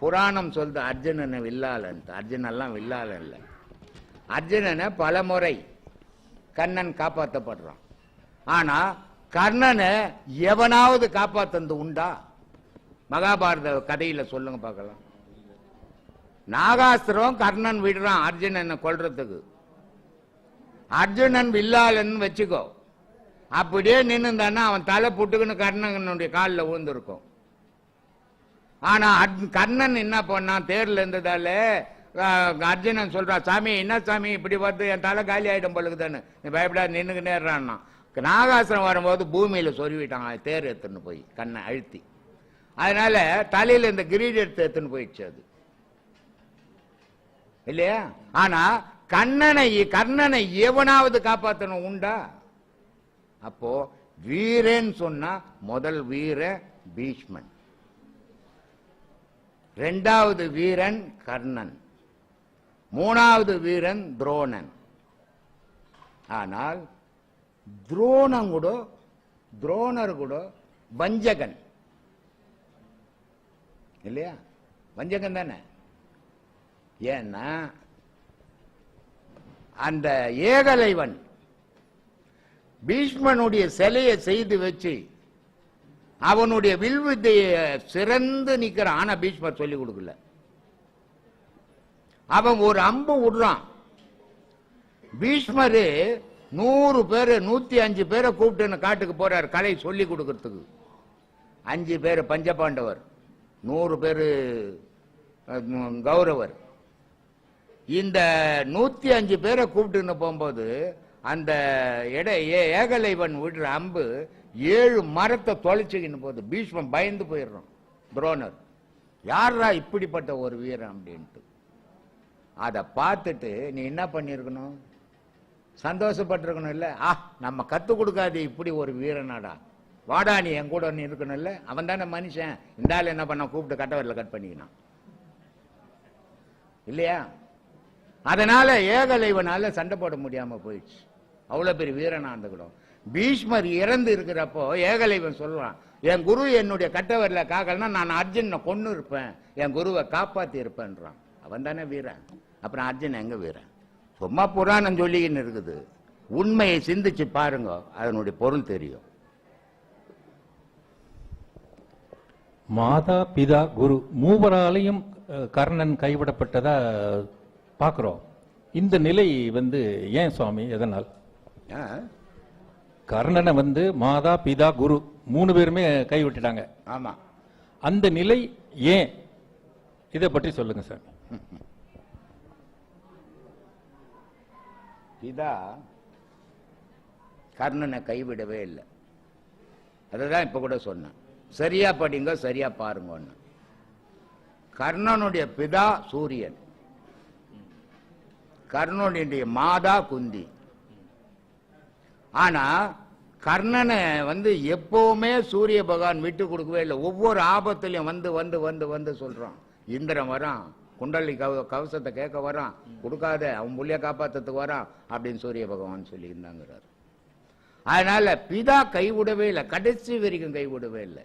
புராணம் சொல்லுது. அர்ஜுனனை வில்லாளன். அர்ஜுனெல்லாம் வில்லாளன் இல்லை. அர்ஜுனனை பல முறை கண்ணன் காப்பாற்றப்படுறான். ஆனா கர்ணனை எவனாவது காப்பாத்தது உண்டா? மகாபாரத கதையில சொல்லுங்க பார்க்கலாம். நாகாஸ்திரம் கர்ணன் விடுறான் அர்ஜுனனை கொல்றதுக்கு. அர்ஜுனன் வில்லாளன் வச்சுக்கோ, அப்படியே நின்னுந்தானா அவன் தலை புட்டுக்குன்னு கர்ணனுடைய காலில் விழுந்திருக்கும். ஆனா கர்ணன் என்ன பண்ணான், தேர்ல இருந்ததால அர்ஜுனன் சொல்றான், சாமி என்ன சாமி இப்படி வந்து என் தலை காலி ஆயிடும் பொழுதுதானே, நீ பயப்படாது நின்னுக்கு நேர்றான்னா. நாகாசுரம் வரும்போது பூமியில சொருவிட்டான் தேர் எடுத்துன்னு போய் கண்ணை அழுத்தி. அதனால தலையில இந்த கிரீடத்தை எடுத்துன்னு போயிடுச்சு அது இல்லையா. ஆனா கர்ணனை எவனாவது காப்பாற்றணும் உண்டா? அப்போ வீரன் சொன்னா முதல் வீர பீஷ்மன், இரண்டாவது வீரன் கர்ணன், மூணாவது வீரன் துரோணன். ஆனால் துரோணர் கூட வஞ்சகன் இல்லையா, வஞ்சகன் தானே. ஏன்னா அந்த ஏகலைவன் பீஷ்மனுடைய சிலையை செய்து வச்சு அவனுடைய வில்வித்தைய சிறந்து நிக்கிறான். ஆனா பீஷ்மர் சொல்லி கொடுக்கல. அவன் ஒரு அம்பு விடுறான். பீஷ்மரு 100 பேரு 105 பேரை கூப்பிட்டு காட்டுக்கு போறார் கலை சொல்லி கொடுக்கறதுக்கு. 5 பேர் பஞ்சபாண்டவர், 100 பேரு கௌரவர். இந்த 105 பேரை கூப்பிட்டு போகும்போது அந்த ஏகலைவன் விடுற அம்பு 7 மரத்தை தொலைச்சுக்கின்னு போகுது. பீஷ்மன் பயந்து போயிடுறான். துரோணர் யாரா இப்படிப்பட்ட ஒரு வீரன் அப்படின்ட்டு. அதை பார்த்துட்டு நீ என்ன பண்ணிருக்கணும், சந்தோஷப்பட்டிருக்கணும் இல்ல. நம்ம கத்து கொடுக்காது இப்படி ஒரு வீரனாடா, வாடா நீ என் கூட நீ இருக்கணும் இல்ல. அவன் தானே மனுஷன். இந்த ஆள் என்ன பண்ண, கூப்பிட்டு கட்டவரில் கட் பண்ணிக்கினான் இல்லையா. அதனால ஏகலைவனால சண்டை போட முடியாம போயிடுச்சு. அவ்வளவு பெரிய வீரனா இருந்துக்கிடும். பீஷ்மர் இறந்து இருக்கிறப்போ ஏகலைவன் சொல்றான், என் குரு என்னுடைய கட்டவரில் காக்கலன்னா நான் அர்ஜுனை கொன்னு இருப்பேன், என் குருவை காப்பாத்தி இருப்பேன்றான். அவன் தானே வீரன். அப்புறம் அர்ஜுன் எங்க வீரன்? சும்மா புராணம் சொல்லிக்கின்னு இருக்குது. உண்மையை சிந்திச்சு பாருங்க, அதனுடைய பொருள் தெரியும். மாதா பிதா குரு மூவராலையும் கர்ணன் கைவிடப்பட்டதா பார்க்கிறோம். இந்த நிலை ஏன் சுவாமி, எதனால்? கர்ணனை மாதா பிதா குரு 3 பேருமே கைவிட்டுட்டாங்க. ஆமா, அந்த நிலை ஏன், இதை பற்றி சொல்லுங்க சார். பிதா கர்ணனை கைவிடவே இல்லை. அதுதான் இப்ப கூட சொன்னேன், சரியா படிங்க சரியா பாருங்க. கர்ணனுடைய பிதா சூரியன், கர்ணனுடைய மாதா குந்தி. ஆனா கர்ணனை எப்பவுமே சூரிய பகவான் விட்டு கொடுக்கவே இல்லை. ஒவ்வொரு ஆபத்திலையும் வந்து வந்து வந்து வந்து சொல்றான். இந்திரன் வரான், குண்டலி கவசத்தை கேட்க வரான், கொடுக்காத அவன் புள்ளிய காப்பாத்துறதுக்கு வரான் அப்படின்னு சூரிய பகவான் சொல்லி இருந்தாங்கிறார். அதனால பிதா கைவிடவே இல்லை, கடைசி வரைக்கும் கைவிடவே இல்லை.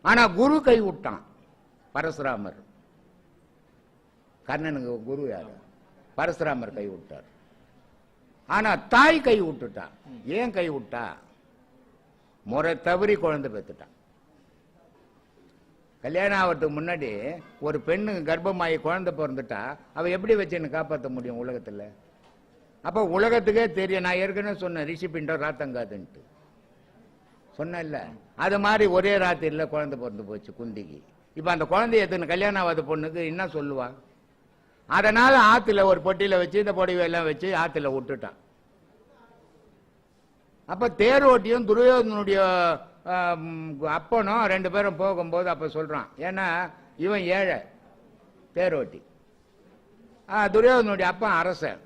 ஆனா குரு கைவிட்டான், பரசுராமர். கர்ணனுக்கு குரு யாரு? பரசுராமர் கைவிட்டார். ஆனா தாய் கை விட்டுட்டான். ஏன் கை விட்டா? முறை தவறி குழந்தை பெற்றுட்டான். கல்யாணம் ஆகிறதுக்கு முன்னாடி ஒரு பெண்ணுக்கு கர்ப்பமாயி குழந்தை பிறந்துட்டா அவ எப்படி வச்சுன்னு காப்பாற்ற முடியும் உலகத்துல? அப்ப உலகத்துக்கே தெரியும். நான் ஏற்கனவே சொன்னேன், ரிஷி பிண்டம் ராத்தங்காதுன்ட்டு சொன்ன. அது மாதிரி ஒரே ராத்திரில குழந்தை பிறந்து போச்சு குந்திக்கு. இப்ப அந்த குழந்தைய எத்தனை கல்யாணம் ஆகாத பொண்ணுக்கு என்ன சொல்லுவா? அதனால ஆத்துல ஒரு பொட்டியில வச்சு இந்த பொடிவெல்லாம் வச்சு ஆத்துல விட்டுட்டான். அப்ப தேரோட்டியும் துரியோதனுடைய அப்பனும் 2 பேரும் போகும்போது அப்ப சொல்றான், ஏன்னா இவன் ஏழை தேரோட்டி, துரியோதனுடைய அப்பன் அரசன்.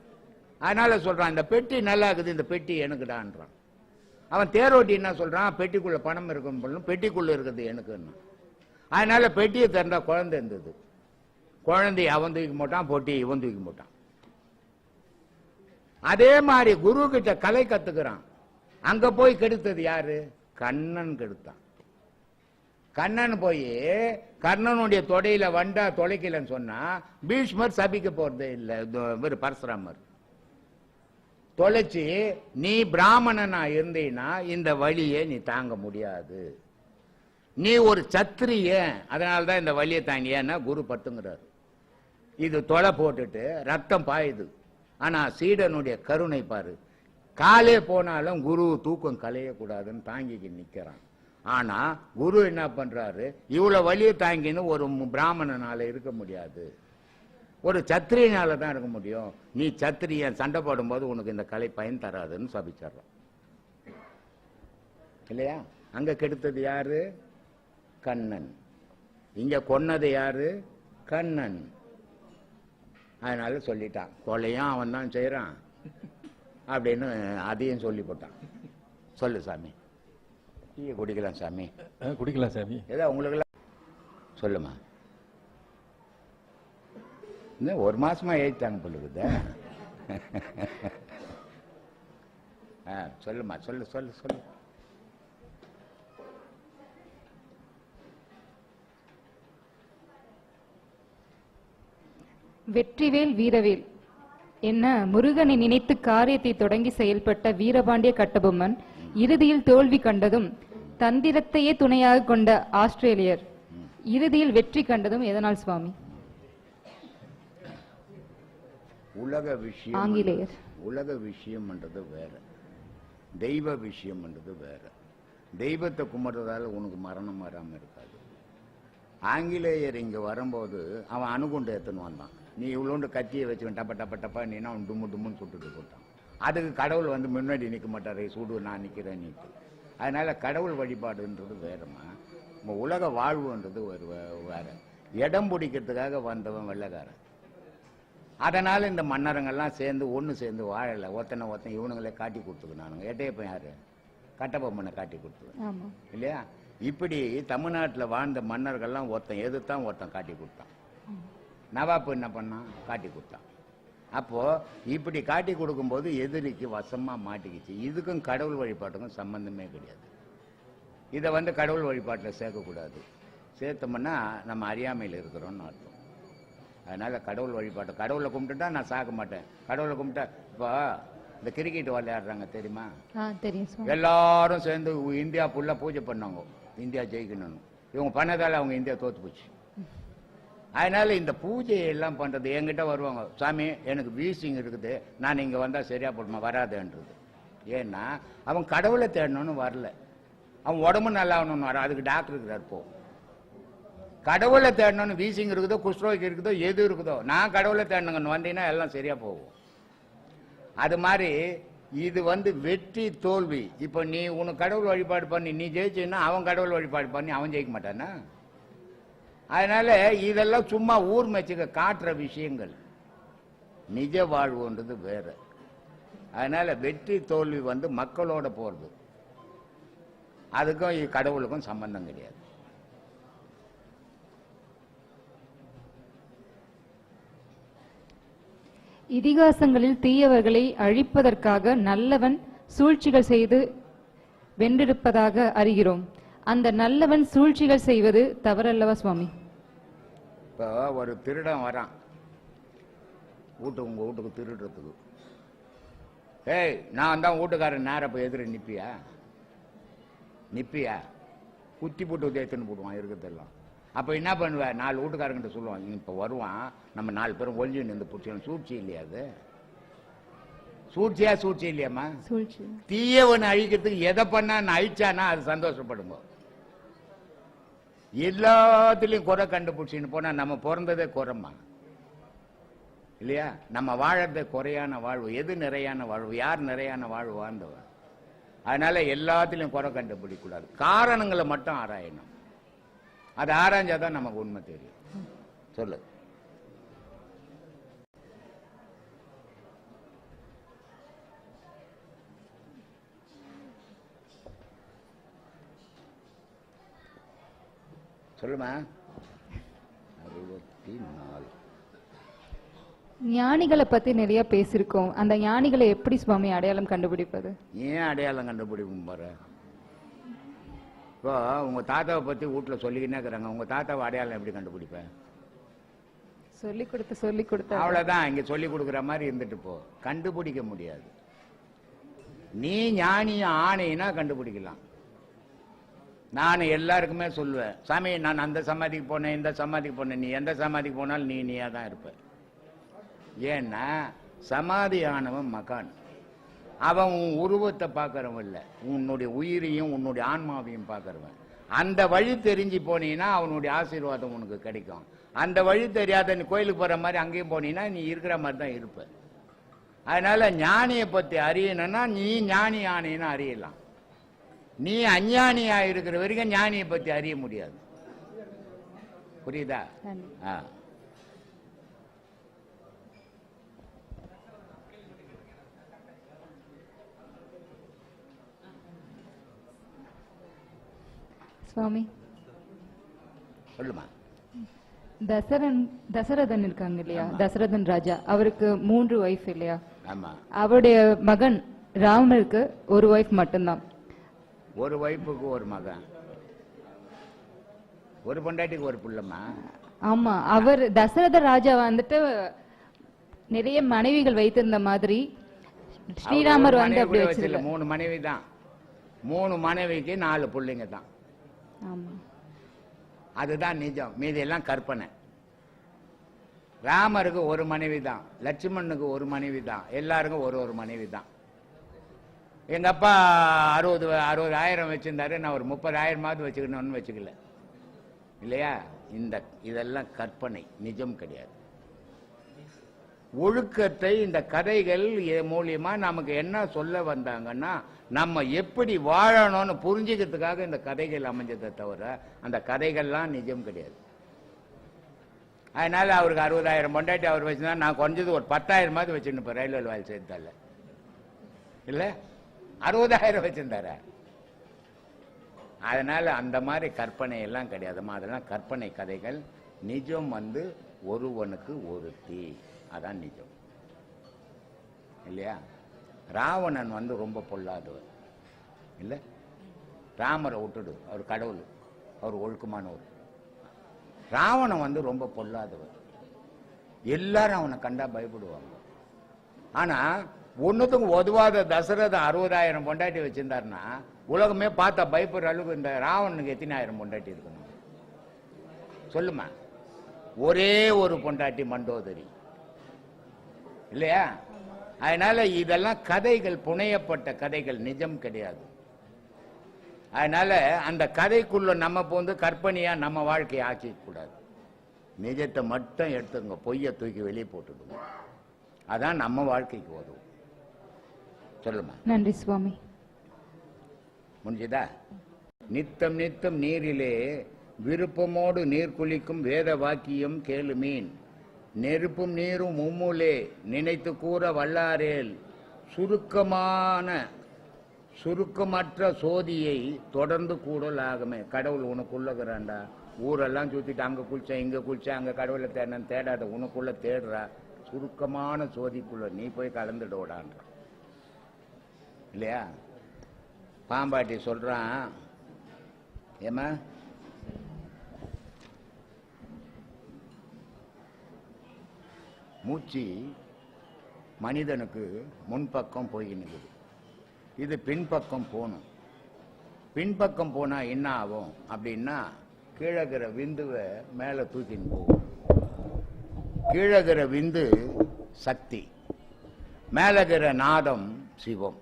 அதனால சொல்றான், இந்த பெட்டி நல்லா இருக்குது, இந்த பெட்டி எனக்குடான்றான். அவன் தேரோட்டி என்ன சொல்றான், பெட்டிக்குள்ள பணம் இருக்கும், பெட்டிக்குள்ள இருக்குது எனக்குன்னு. அதனால பெட்டியை திறந்தா குழந்தை இருந்தது. குழந்தை அவன் தூக்கி போட்டான், பொட்டி இவன் தூக்கி போட்டான். அதே மாதிரி குரு கிட்ட கலை கத்துக்கிறான். அங்க போய் கெடுத்தது யாரு? கண்ணன் கெடுத்தான். கண்ணன் போய் கர்ணனுடைய தொடையில வண்டா தொலைக்கலன்னு சொன்னா பீஷ்மர் சபிக்க போறதே இல்லை. பரசுராமர் தொலைச்சி, நீ பிராமணனா இருந்தீன்னா இந்த வழியை நீ தாங்க முடியாது, நீ ஒரு சத்திரிய, அதனால்தான் இந்த வழியை தாங்கியன்னா குரு பத்துங்கிறார். இது தொலை போட்டுட்டு ரத்தம் பாயுது. ஆனா சீடனுடைய கருணை பாரு, காலே போனாலும் குரு தூக்கம் கலையக்கூடாதுன்னு தாங்கிக்கு நிக்கிறான். ஆனா குரு என்ன பண்றாரு, இவ்வளவு வலியை தாங்கின்னு ஒரு பிராமணனால இருக்க முடியாது, ஒரு சத்திரியனால தான் இருக்க முடியும். நீ சத்திரியன் சண்டை போடும்போது உனக்கு இந்த கலை பயன் தராதுன்னு சபிச்சிடறான் இல்லையா? அங்க கெடுத்தது யாரு? கண்ணன். இங்க கொன்னது யாரு? கண்ணன். அதனால சொல்லிட்டான், கொலையும் அவன் தான் செய்யறான் அப்படின்னு அதையும் சொல்லி போட்டான். சொல்லு சாமி. டீயை குடிக்கலாம் சாமி. குடிக்கலாம் சாமி. ஏதோ உங்களுக்கு சொல்லுமா. இந்த ஒரு மாசமா ஏத்தாங்க பொழுது. சொல்லுமா, சொல்லு சொல்லு சொல்லு. வெற்றிவேல் வீரவேல் என்ன முருகனை நினைத்து காரியத்தை தொடங்கி செயல்பட்ட வீரபாண்டிய கட்டபொம்மன் இறுதியில் தோல்வி கண்டதும் தந்திரத்தையே துணையாக கொண்ட ஆஸ்திரேலியர் இறுதியில் வெற்றி கண்டதும் எதனால் சுவாமி? உலக விஷயம், ஆங்கிலேயர். உலக விஷயம்ன்றது வேற, தெய்வ விஷயம்ன்றது வேற. தெய்வத்தை கும்பிட்றதால உனக்கு மரணம் வராம இருக்காது. ஆங்கிலேயர் இங்க வரும்போது அவன் அணுகுண்டு எடுத்துன்னு வந்தான். நீ இவ்வளோண்டு கத்தியை வச்சுக்கணும், டப்ப டப்ப டப்பா நீனா அவன் டும்மு டும்முன்னு சுட்டுட்டு போட்டான். அதுக்கு கடவுள் வந்து முன்னாடி நிற்க மாட்டாரு, சுடு நான் நிற்கிறேன் நீட்டு. அதனால கடவுள் வழிபாடுன்றது வேறமா, உலக வாழ்வுன்றது ஒரு வேற. இடம் பிடிக்கிறதுக்காக வந்தவன் வெள்ளைக்காரன். அதனால இந்த மன்னரங்கள்லாம் சேர்ந்து ஒன்று சேர்ந்து வாழலை. ஒத்தனை இவனுங்களே காட்டி கொடுத்துக்கணும். எட்டையப்பன் யாரு? கட்டபொம்மனை காட்டி கொடுத்துக்கணும் இல்லையா? இப்படி தமிழ்நாட்டில் வாழ்ந்த மன்னர்கள்லாம் ஒருத்தன் எதிர்த்தான், ஒருத்தன் காட்டி கொடுத்தான். நவாப்பு என்ன பண்ணான்? காட்டி கொடுத்தான். அப்போ இப்படி காட்டி கொடுக்கும்போது எதிரிக்கு வசமா மாட்டிக்கிச்சு. இதுக்கும் கடவுள் வழிபாட்டுக்கும் சம்பந்தமே கிடையாது. இதை வந்து கடவுள் வழிபாட்டில் சேர்க்கக்கூடாது. சேர்த்தோம்னா நம்ம அறியாமையில் இருக்கிறோம்னு அர்த்தம். அதனால கடவுள் வழிபாட்டு, கடவுளை கும்பிட்டுட்டா நான் சாக மாட்டேன். கடவுளை கும்பிட்டா இப்போ இந்த கிரிக்கெட் விளையாடுறாங்க தெரியுமா? எல்லாரும் சேர்ந்து இந்தியா ஃபுல்லா பூஜை பண்ணாங்க, இந்தியா ஜெயிக்கணும்னு. இவங்க பண்ணதால அவங்க இந்தியா தோத்து போச்சு. அதனால இந்த பூஜையை எல்லாம் பண்றது என்கிட்ட வருவாங்க, சாமி எனக்கு வீசிங் இருக்குது, நான் இங்க வந்தா சரியா போடுமா? வராதுன்றது. ஏன்னா அவன் கடவுளை தேடணும்னு வரல, அவன் உடம்பு நல்லா ஆகணும்னு வர. அதுக்கு டாக்டர் இருக்கிறார். போ கடவுளை தேடணும்னு வீசிங் இருக்குதோ, குஷ்ரோகி இருக்குதோ, எது இருக்குதோ, நான் கடவுளை தேடணுங்கன்னு வந்தீங்கன்னா எல்லாம் சரியா போகும். அது மாதிரி இது வந்து வெற்றி தோல்வி. இப்ப நீ உனக்கு கடவுள் வழிபாடு பண்ணி நீ ஜெயிச்சுன்னா அவன் கடவுள் வழிபாடு பண்ணி அவன் ஜெயிக்க மாட்டானா? அதனால இதெல்லாம் சும்மா ஊர் மேட்சுக்கு காட்டுற விஷயங்கள். நிஜ வாழ்வுன்றது வேற. அதனால வெற்றி தோல்வி வந்து மக்களோட போறது, அதுக்கும் கடவுளுக்கும் சம்பந்தம் கிடையாது. இதிகாசங்களில் தீயவர்களை அழிப்பதற்காக நல்லவன் சூழ்ச்சிகள் செய்து வென்றிருப்பதாக அறிகிறோம். அந்த நல்லவன் சூழ்ச்சிகள் செய்வது தவறல்லவா சுவாமி? இப்போ ஒரு திருடன் வரான் உங்க வீட்டுக்கு திருடுறதுக்கு. ஏய் நான் தான் வீட்டுக்காரன், நேரம் இப்போ எதிர நிப்பியா குத்தி போட்டு உதயத்துன்னு போடுவான் இருக்கிறதெல்லாம். அப்போ என்ன பண்ணுவேன்? 4 வீட்டுக்காரங்கிட்ட சொல்லுவான், இப்போ வருவான், நம்ம 4 பேரும் ஒழிஞ்சு நின்று பிடிச்சோம். சூழ்ச்சி இல்லையா அது? சூழ்ச்சி இல்லையாம்மா? தீயவனை அழிக்கிறதுக்கு எதை பண்ணா அழிச்சானா அது சந்தோஷப்படுங்க. எல்லாத்துலயும் குறை கண்டுபிடிச்சின்னு போனா நம்ம பிறந்ததே குறைமா இல்லையா? நம்ம வாழறதே குறையான வாழ்வு. எது நிறையான வாழ்வு? யார் நிறையான வாழ்வு வாழ்ந்தவர்? அதனால எல்லாத்திலையும் குறை கண்டுபிடிக்க கூடாது, காரணங்களை மட்டும் ஆராயணும். அதை ஆராய்ஞ்சாதான் நமக்கு உண்மை தெரியும். சொல்லு. சொல்லுமா. 64 ஞானிகளை பத்தி நிறைய பேசியிருக்கோம். அந்த ஞானிகளை எப்படி சுவாமி அடையாளம் கண்டுபிடிப்பது? ஏன் அடையாளம் கண்டுபிடிக்கும் பாரு. இப்போ உங்க தாத்தாவை பத்தி வீட்டுல சொல்லிக்கினே இருக்கிறாங்க, உங்க தாத்தாவை அடையாளம் எப்படி கண்டுபிடிப்பேன்? சொல்லி கொடுத்து அவ்வளவுதான். இங்க சொல்லி கொடுக்குற மாதிரி இருந்துட்டு போ, கண்டுபிடிக்க முடியாது. நீ ஞானியும் ஆணையினா கண்டுபிடிக்கலாம். நான் எல்லாருக்குமே சொல்லுவேன், சாமி நான் அந்த சமாதிக்கு போனேன், இந்த சமாதிக்கு போனேன். நீ எந்த சமாதிக்கு போனாலும் நீயா தான் இருப்ப. ஏன்னா சமாதி ஆனவன் மகான், அவன் உன் உருவத்தை பார்க்கறவன் இல்லை, உன்னுடைய உயிரையும் உன்னுடைய ஆன்மாவையும் பார்க்கறவன். அந்த வழி தெரிஞ்சு போனீங்கன்னா அவனுடைய ஆசீர்வாதம் உனக்கு கிடைக்கும். அந்த வழி தெரியாத நீ கோயிலுக்கு போற மாதிரி அங்கேயும் போனீங்கன்னா நீ இருக்கிற மாதிரி தான் இருப்ப. அதனால ஞானியை பத்தி அறியணும்னா நீ ஞானி ஆனேன்னு அறியலாம். நீ அஞ்ஞானியா இருக்கிற வரைக்கும் ஞானியை பத்தி அறிய முடியாது. புரியுதா? சுவாமி சொல்லுமா. தசரதன் இருக்காங்க இல்லையா, தசரதன் ராஜா, அவருக்கு 3 வைஃப் இல்லையா? ஆமா. அவருடைய மகன் ராமருக்கு ஒரு வைஃப் மட்டும்தான். ஒரு வைஃபுக்கு ஒரு மகன், ஒரு பொண்டாட்டிக்கு ஒரு புள்ளமா. ஆமா, அவர் தசரத ராஜா வந்துட்டு நிறைய மனைவிகள் வைத்திருந்த மாதிரி ஸ்ரீராமர் வந்து அப்படி வச்சிருக்க. 3 மனைவி தான். 3 மனைவிக்கு 4 பிள்ளைங்க தான். ஆமா, அதுதான் நிஜம், மீதி எல்லாம் கற்பனை. ராமருக்கு ஒரு மனைவி தான், லட்சுமணனுக்கு ஒரு மனைவி தான், எல்லாருக்கும் ஒரு மனைவி தான். எங்க அப்பா 60,000 வச்சிருந்தாரு, நான் ஒரு 30,000 வச்சுக்கணும்னு வச்சுக்கல இல்லையா? இதெல்லாம் கற்பனை, நிஜம் கிடையாது. ஒழுக்கத்தை இந்த கதைகள் மூலியமா நமக்கு என்ன சொல்ல வந்தாங்கன்னா, நம்ம எப்படி வாழணும்னு புரிஞ்சுக்கிறதுக்காக இந்த கதைகள் அமைஞ்சதை தவிர அந்த கதைகள்லாம் நிஜம் கிடையாது. அதனால அவருக்கு 60,000 பொண்டாட்டி அவர் வச்சிருந்தா, நான் குறைஞ்சது ஒரு 10,000 வச்சுருப்பேன் ரயில்வே வாயில் சேர்த்தால இல்ல, 60,000 வச்சிருந்தார. அதனால அந்த மாதிரி கற்பனை எல்லாம் கிடையாதுமா, அதெல்லாம் கற்பனை கதைகள். நிஜம் வந்து ஒருவனுக்கு ஒருத்தி, அதான் நிஜம் இல்லையா? ராவணன் வந்து ரொம்ப பொல்லாதவர் இல்ல, ராமரை விட்டுடு, அவர் கடவுள், அவர் ஒழுக்கமானவர். ராவணன் வந்து ரொம்ப பொல்லாதவர், எல்லாரும் அவனை கண்டா பயப்படுவாங்க. ஆனா ஒன்னுத்துக்கும் உதவாத தசரதன் 60,000 பொண்டாட்டி வச்சிருந்தாருன்னா உலகமே பார்த்தா பயப்படுற அளவுக்கு இந்த ராவணனுக்கு எத்தனை 1000 பொண்டாட்டி இருக்கணும் சொல்லுமா? ஒரே ஒரு பொண்டாட்டி மண்டோதரி இல்லையா? அதனால இதெல்லாம் கதைகள், புனையப்பட்ட கதைகள், நிஜம் கிடையாது. அதனால அந்த கதைக்குள்ள நம்ம போந்து கற்பனையா நம்ம வாழ்க்கையை ஆக்கிக்க கூடாது. நிஜத்தை மட்டும் எடுத்துங்க, பொய்யை தூக்கி வெளியே போட்டுடுங்க, அதான் நம்ம வாழ்க்கைக்கு உதவும். சொல்லுமா. நன்றி சுவாமி. முடிஞ்சதா? நித்தம் நித்தம் நீரிலே விருப்பமோடு நீர் குளிக்கும் வேத வாக்கியம் கேளு மீன், நெருப்பும் நீரும் மும்முலே நினைத்து கூற வல்லாரேல், சுருக்கமற்ற சோதியை தொடர்ந்து கூடலாகமே. கடவுள் உனக்குள்ளகிறான்டா, ஊரெல்லாம் சுத்திட்டு அங்க குளிச்சேன் இங்க குளிச்சேன் அங்க கடவுளை தேடணும் தேடாத, உனக்குள்ள தேடுறா. சுருக்கமான சோதிக்குள்ள நீ போய் கலந்துடோடான்ற இல்லையா? பாம்பாட்டி சொல்றான், ஏமா மூச்சு மனிதனுக்கு முன்பக்கம் போயினுக்குது, இது பின்பக்கம் போகணும். பின்பக்கம் போனா என்ன ஆகும் அப்படின்னா, கீழகிற விந்துவை மேல தூக்கின்னு போகும். கீழகிற விந்து சக்தி, மேலகிற நாதம் சிவம்.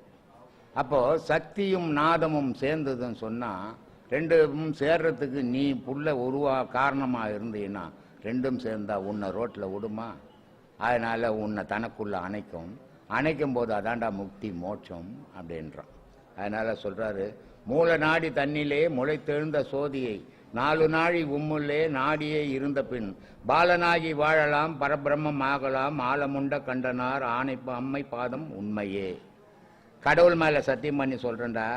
அப்போ சக்தியும் நாதமும் சேர்ந்ததுன்னு சொன்னா, ரெண்டும் சேர்றதுக்கு நீ புள்ள காரணமா இருந்தீன்னா, ரெண்டும் சேர்ந்தா உன்னை ரோட்ல விடுமா? அதனால உன்னை தனக்குள்ள அணைக்கும் போது அதாண்டா முக்தி மோட்சம் அப்படின்றான். அதனால சொல்றாரு, மூல நாடி தன்னிலே முளைத்தெழுந்த சோதியை 4 நாழி உம்முள்ளே நாடியே இருந்த பின் பாலனாகி வாழலாம், பரபிரம்மம் ஆகலாம், ஆலமுண்ட கண்டனார் அம்மை பாதம் உண்மையே. கடவுள் மேல சத்தியம் பண்ணி சொல்றேன்டா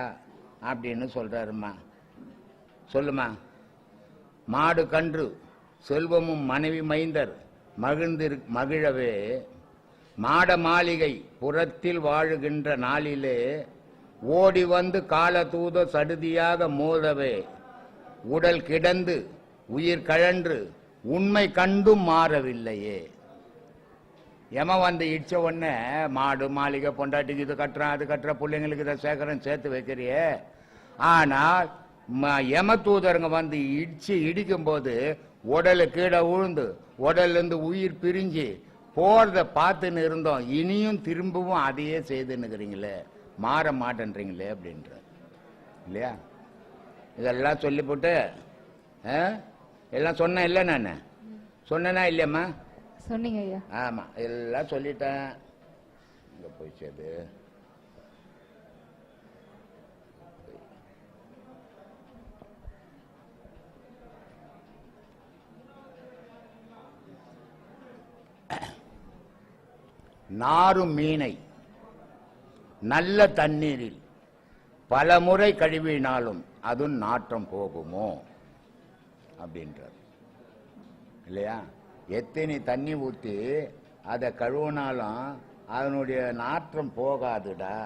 அப்படின்னு சொல்றாருமா. சொல்லுமா. மாடு கன்று செல்வமும் மனைவி மைந்தர் மகிழவே, மாட மாளிகை புறத்தில் வாழுகின்ற நாளிலே ஓடி வந்து கால தூத சடுதியாக மோதவே, உடல் கிடந்து உயிர் கழன்று உண்மை கண்டும் மாறவில்லையே. வந்து இடிச்ச உடனே மாடு மாளிகை பொண்டாட்டிக்கு இது கட்டுறான் அது கட்டுற, பிள்ளைங்களுக்கு இதை சேர்த்து வைக்கிறியே. ஆனால் தூதருங்க வந்து இடிக்கும் போது உடலு கீழே விழுந்து உடல்ல இருந்து உயிர் பிரிஞ்சு போறத பார்த்துன்னு இருந்தோம், இனியும் திரும்பவும் அதையே செய்துன்னுக்கிறீங்களே, மாற மாட்டேன்றீங்களே அப்படின்ற இல்லையா? இதெல்லாம் சொல்லி போட்டு எல்லாம் சொன்னேன் இல்லை, நான் சொன்னேனா இல்லையம்மா? சொன்னீங்க ஐயா. ஆமா, எல்லாம் சொல்லிட்டேன். இங்க போயிடுச்சு அது. நாரும் மீனை நல்ல தண்ணீரில் பல முறை கழுவினாலும் அது நாற்றம் போகுமோ அப்படின்றார் இல்லையா? எத்தனை தண்ணி ஊற்றி அதை கழுவினாலும் அதனுடைய நாற்றம் போகாதுடா.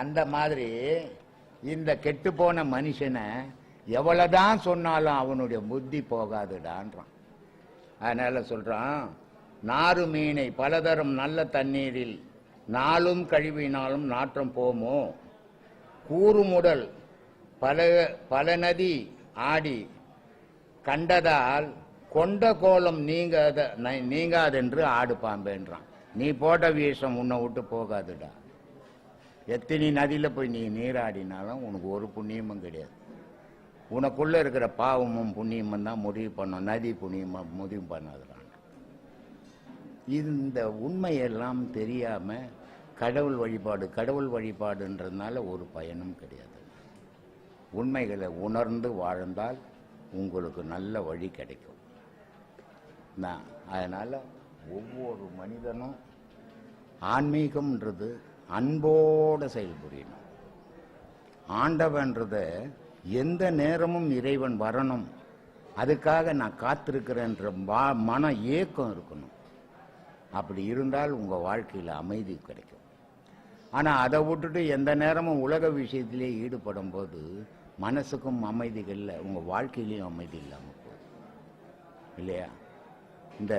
அந்த மாதிரி இந்த கெட்டு போன மனுஷனை எவ்வளவுதான் சொன்னாலும் அவனுடைய புத்தி போகாதுடான்றான். அதனால சொல்றான், நாறு மீனை பலதரம் நல்ல தண்ணீரில் நாளும் கழுவினாலும் நாற்றம் போமோ, கூறுமுடல் பல நதி ஆடி கண்டதால் கொண்ட கோலம் நீங்காதென்று ஆடு பாம்பேன்றான். நீ போட்ட வீசம் உன்னை விட்டு போகாதுடா. எத்தனை நதியில போய் நீ நீராடினாலும் உனக்கு ஒரு புண்ணியமும் கிடையாது. உனக்குள்ள இருக்கிற பாவமும் புண்ணியமும் தான் முடிவு பண்ணும், நதி புண்ணியமும் முடிவு பண்ணாதுடான். இந்த உண்மையெல்லாம் தெரியாம கடவுள் வழிபாடுன்றதுனால ஒரு பயனும் கிடையாது. உண்மைகளை உணர்ந்து வாழ்ந்தால் உங்களுக்கு நல்ல வழி கிடைக்கும். அதனால ஒவ்வொரு மனிதனும் ஆன்மீகம்ன்றது அன்போட செயல்புரியணும். ஆண்டவன்றத எந்த நேரமும் இறைவன் வரணும், அதுக்காக நான் காத்திருக்கிறேன்ற மன ஏக்கம் இருக்கணும். அப்படி இருந்தால் உங்க வாழ்க்கையில அமைதி கிடைக்கும். ஆனா அதை விட்டுட்டு எந்த நேரமும் உலக விஷயத்திலே ஈடுபடும் போது மனசுக்கும் அமைதி இல்லை, உங்க வாழ்க்கையிலையும் அமைதி இல்லாம போகுது இல்லையா? இந்த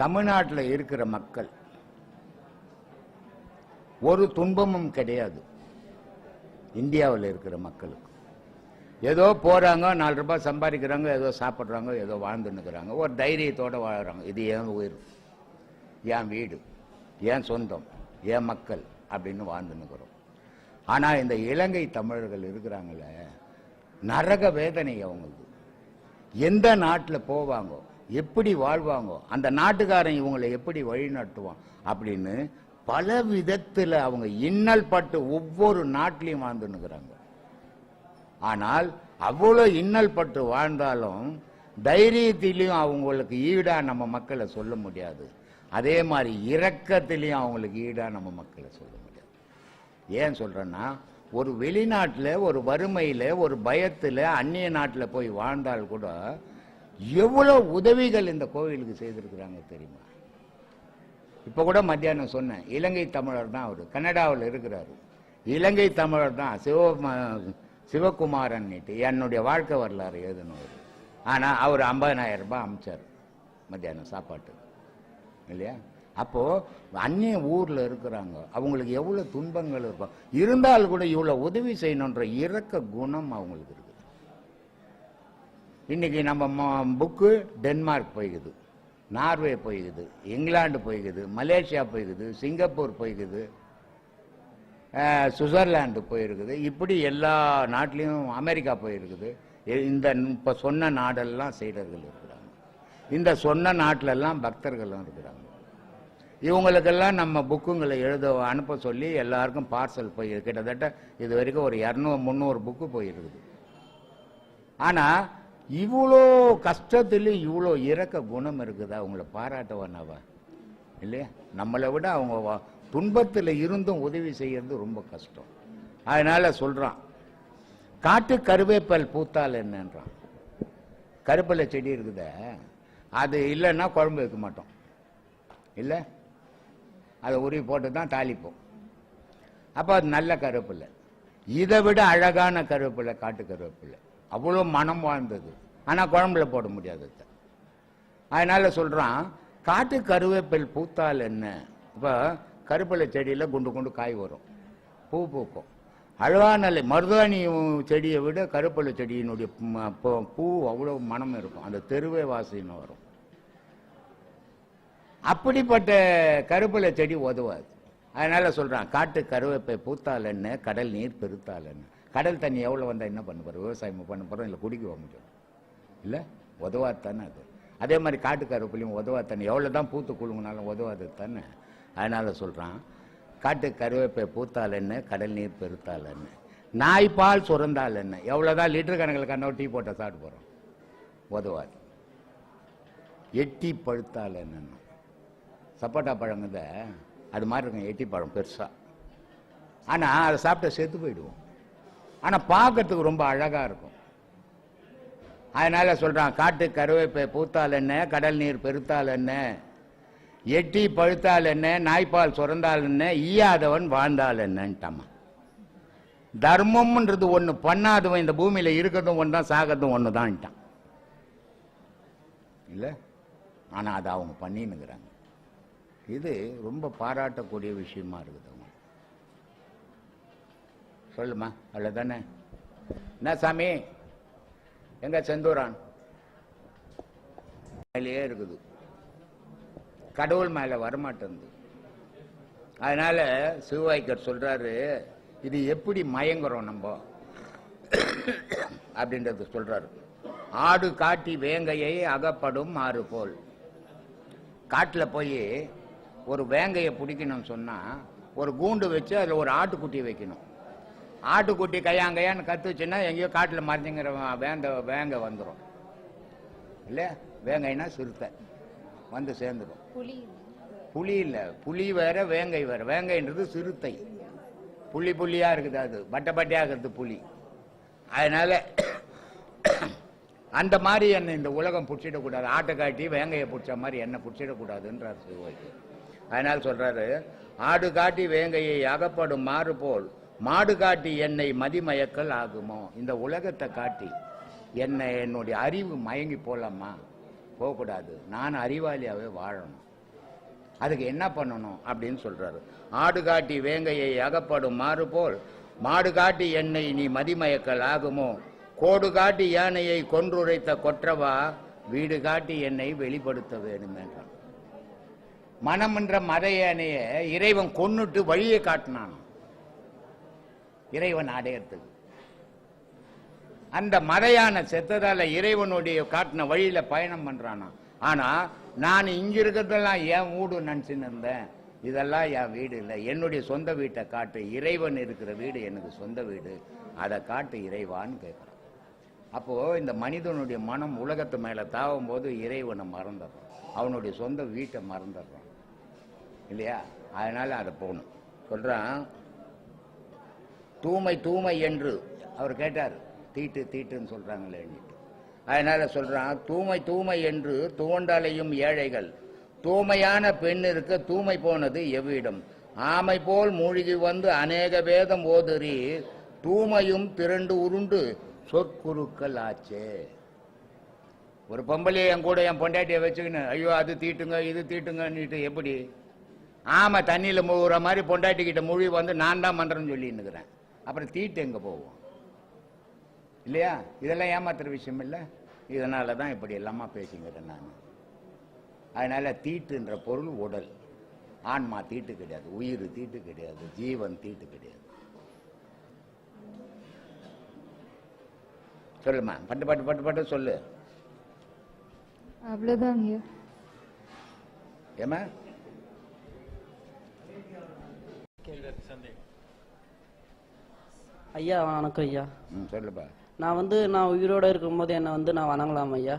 தமிழ்நாட்டில் இருக்கிற மக்கள் ஒரு துன்பமும் கிடையாது. இந்தியாவில் இருக்கிற மக்களுக்கு ஏதோ போறாங்க, 4 ரூபாய் சம்பாதிக்கிறாங்க, ஏதோ சாப்பிட்றாங்க, ஏதோ வாழ்ந்துன்னுக்குறாங்க, ஒரு தைரியத்தோட வாழ்றாங்க. இது என் உயிர், என் வீடு, என் சொந்தம், என் மக்கள் அப்படின்னு வாழ்ந்துன்னுக்குறோம். ஆனா இந்த இலங்கை தமிழர்கள் இருக்கிறாங்களே, நரக வேதனை அவங்களுக்கு. எந்த நாட்டில் போவாங்க, எப்படி வாழ்வாங்க, அந்த நாட்டுக்காரன் இவங்களை எப்படி வழி நடத்துவான் அப்படின்னு பல விதத்தில் அவங்க இன்னல் பட்டு ஒவ்வொரு நாட்டிலையும் வாழ்ந்துன்னுக்குறாங்க. ஆனால் அவ்வளோ இன்னல் பட்டு வாழ்ந்தாலும் தைரியத்திலையும் அவங்களுக்கு ஈடா நம்ம மக்களை சொல்ல முடியாது. அதே மாதிரி இரக்கத்திலையும் அவங்களுக்கு ஈடா நம்ம மக்களை சொல்ல முடியாது. ஏன் சொல்றேன்னா, ஒரு வெளிநாட்டில் ஒரு வறுமையில் ஒரு பயத்தில் அந்நிய நாட்டில் போய் வாழ்ந்தால் கூட எவ்வளோ உதவிகள் இந்த கோவிலுக்கு செய்திருக்கிறாங்க தெரியுமா? இப்போ கூட மத்தியானம் சொன்னேன், இலங்கை தமிழர் தான் அவர், கனடாவில் இருக்கிறாரு. இலங்கை தமிழர் தான் சிவகுமாரன் என்னுடைய வாழ்க்கை வரலாறு எழுதினவர். ஆனால் அவர் 50,000 ரூபாய் அமிச்சார் மத்தியானம் சாப்பாட்டு இல்லையா? அப்போ அந்நிய ஊர்ல இருக்கிறாங்க, அவங்களுக்கு எவ்வளவு துன்பங்கள் இருக்கும், இருந்தால் கூட இவ்வளவு உதவி செய்யணுன்ற இரக்க குணம் அவங்களுக்கு இருக்குது. இன்னைக்கு நம்ம புக்கு டென்மார்க் போய்க்குது, நார்வே போய்க்குது, இங்கிலாந்து போய்க்குது, மலேசியா போய்க்குது, சிங்கப்பூர் போய்க்குது, சுவிட்சர்லாந்து போயிருக்குது, இப்படி எல்லா நாட்டிலையும் அமெரிக்கா போயிருக்குது. இந்த இப்போ சொன்ன நாடெல்லாம் சீடர்கள் இருக்கிறாங்க, இந்த சொன்ன நாட்டிலெல்லாம் பக்தர்களும் இருக்கிறாங்க. இவங்களுக்கெல்லாம் நம்ம புக்குங்களை அனுப்ப சொல்லி எல்லாருக்கும் பார்சல் போய் கிட்டத்தட்ட இது வரைக்கும் ஒரு 200-300 புக்கு போயிருக்குது. ஆனால் இவ்வளோ கஷ்டத்துலேயும் இவ்வளோ இரக்க குணம் இருக்குதா? அவங்கள பாராட்டவனவா இல்லையா? நம்மளை விட அவங்க துன்பத்தில் இருந்தும் உதவி செய்யறது ரொம்ப கஷ்டம். அதனால சொல்றான், காட்டு கருவேப்பல் பூத்தால் என்னன்றான். கருவேப்பிலை செடி இருக்குத, அது இல்லைன்னா குழம்பு வைக்க மாட்டோம் இல்லை, அதை உருவி போட்டு தான் தாளிப்போம். அப்போ அது நல்ல கருவேப்பிலை. இதை விட அழகான கருவேப்பிலை காட்டு கருவேப்பிலை, அவ்வளோ மனம் வாழ்ந்தது. ஆனால் குழம்புல போட முடியாது. அதனால சொல்றான், காட்டு கருவேப்பில் பூத்தால் என்ன? இப்போ கருவேப்பிலை செடியில் குண்டு குண்டு காய் வரும், பூ பூக்கும். அழுவாநலை மருதாணி செடியை விட கருப்பலை செடியினுடைய பூ அவ்வளோ மனம் இருக்கும். அந்த தெருவே வாசின்னு வரும். அப்படிப்பட்ட கருப்பலை செடி உதவாது. அதனால சொல்றான், காட்டு கருவேப்பை பூத்தால் என்ன, கடல் நீர் பெருத்தால் என்ன. கடல் தண்ணி எவ்வளோ வந்தால் என்ன பண்ண போகிறோம்? விவசாயம் பண்ண போகிறோம், இல்லை குடிக்க முடியும் இல்லை, உதவாது தானே அது. அதே மாதிரி காட்டு கருவேப்பிலையும் உதவாது தானே, எவ்வளோ தான் பூத்து குழுங்கினாலும் உதவாது தானே. அதனால சொல்கிறான், காட்டு கருவேப்பை பூத்தால் என்ன, கடல் நீர் பெருத்தால் என்ன, நாய்ப்பால் சுரந்தால் என்ன. எவ்வளோதான் லிட்டர் கணக்கில் கண்ணோ டீ போட்டால் சாப்பிட்டு போகிறோம், உதவாது. எட்டி பழுத்தால் என்னன்னு, சப்போட்டா பழங்குத அது மாதிரி இருக்கும், எட்டி பழம் பெருசாக. ஆனால் அதை சாப்பிட்டா செத்து போயிடுவோம். ஆனால் பார்க்கறதுக்கு ரொம்ப அழகாக இருக்கும். அதனால சொல்கிறான், காட்டு கருவேப்பை பூத்தால் என்ன, கடல் நீர் பெருத்தால் என்ன, எட்டி பழுத்தால் என்ன, நாய்ப்பால் சுரந்தால் என்ன, ஈயாதவன் வாழ்ந்தால் என்னன்ட்டாமா. தர்மம்ன்றது ஒன்று பண்ணாதவன் இந்த பூமியில் இருக்கிறதும் ஒன்று தான், சாகிறதும் ஒன்று தான்ட்டான் இல்லை. ஆனால் அதை அவங்க பண்ணின்னுங்கிறாங்க. இது ரொம்ப பாராட்டக்கூடிய விஷயமா இருக்குது. அவங்க சொல்லுமா, அவ்வளோதானே. என்ன சாமி, எங்க செந்தூரான் மேலேயே இருக்குது, கடவுள் மேலே வரமாட்டேங்குது. அதனால சிவவாய்க்கர் சொல்றாரு, இது எப்படி மயங்குறோம் நம்ம அப்படின்றது சொல்றாரு. ஆடு காட்டி வேங்கையை அகப்படும் ஆறு போல். காட்டில் போய் ஒரு வேங்கையை பிடிக்கணும்னு சொன்னா ஒரு கூண்டு வச்சு அதில் ஒரு ஆட்டுக்குட்டி வைக்கணும். ஆட்டுக்குட்டி கையாங்கையான்னு கத்துச்சுன்னா எங்கேயோ காட்டில் மறைஞ்சுங்கிற வேங்கை வந்துடும் இல்லை. வேங்கைனா சிறுத்தை வந்து சேர்ந்துடும். புலி இல்லை, புலி வேற வேங்கை வேற. வேங்கைன்றது சிறுத்தை, புள்ளி புள்ளியா இருக்குது, அது பட்டை பட்டையா இருக்கிறது புலி. அதனால அந்த மாதிரி என்ன இந்த உலகம் பிடிச்சிடக்கூடாது. ஆட்டை காட்டி வேங்கையை பிடிச்ச மாதிரி என்ன பிடிச்சிடக்கூடாதுன்றார் சிவாய்க்கு. அதனால சொல்றாரு, ஆடு காட்டி வேங்கையை அகப்படும் மாறு போல் மாடு காட்டி என்னை மதிமயக்கல் ஆகுமோ. இந்த உலகத்தை காட்டி என்னுடைய அறிவு மயங்கி போலாமா? போகக்கூடாது. நான் அறிவாளியாவே வாழணும். அதுக்கு என்ன பண்ணணும் அப்படின்னு சொல்றாரு. ஆடு காட்டி வேங்கையை அகப்படும் மாறு போல் மாடு காட்டி என்னை நீ மதிமயக்கல் ஆகுமோ. கோடு காட்டி யானையை கொன்றுரைத்த கொற்றவா வீடு காட்டி என்னை வெளிப்படுத்த வேண்டும் என்றான். மனம் என்ற மத யானைய இறைவன் கொன்னுட்டு வழியை காட்டினான் இறைவன் அடையறதுக்கு. அந்த மதையான செத்ததால இறைவனுடைய காட்டின வழியில பயணம் பண்றானா. ஆனா நான் இங்க இருக்கிறதெல்லாம் என் வீடு நினைச்சுன்னு இருந்தேன், இதெல்லாம் என் வீடு இல்லை, என்னுடைய சொந்த வீட்டை காட்டு. இறைவன் இருக்கிற வீடு எனக்கு சொந்த வீடு, அதை காட்டு இறைவான்னு கேட்கிறான். அப்போ இந்த மனிதனுடைய மனம் உலகத்து மேல தாவும் போது இறைவனை மறந்துடுறான், அவனுடைய சொந்த வீட்டை மறந்துடுறான் இல்லையா. அதனால அதை போகணும். சொல்றான், தூய்மை தூய்மை என்று அவர் கேட்டார். தீட்டு தீட்டுன்னு சொல்றாங்களே. அதனால சொல்றான், தூய்மை தூய்மை என்று துவண்டலையும் ஏழைகள் தூய்மையான பெண்ணிற்கு தூய்மை போனது எவ்விடம். ஆமை போல் மூழ்கி வந்து அநேக வேதம் ஓதுறி தூய்மையும் திரண்டு உருண்டு சொற்குருக்கள் ஆச்சே. ஒரு பொம்பளையை என் கூட என் பொண்டாட்டியை வச்சுக்கின்னு ஐயோ அது தீட்டுங்க இது தீட்டுங்கன்னுட்டு எப்படி ஆமா தண்ணியில மூழ்கிற மாதிரி பொண்டாட்டிக்கிட்ட மூழ்கி வந்து நான் தான் மந்திரம் சொல்லின்னுக்கிறேன். அப்புறம் தீட்டு எங்க போவோம் இல்லையா. இதெல்லாம் ஏமாத்துற விஷயம் இல்லை. இதனால தான் இப்படி எல்லாமா பேசிக்கிறேன் நான். அதனால தீட்டுன்ற பொருள் உடல். ஆன்மா தீட்டு கிடையாது, உயிர் தீட்டு கிடையாது, ஜீவன் தீட்டு கிடையாது. சொல்லுமா, பட்டு பட்டு பட்டு பட்டு சொல்லு. அவ்வளவுதாங்க. ஏமா ஐயா வணக்கம் ஐயா. சொல்லுப்பா. நான் உயிரோட இருக்கும் போது என்ன நான் வணங்கலாம் ஐயா?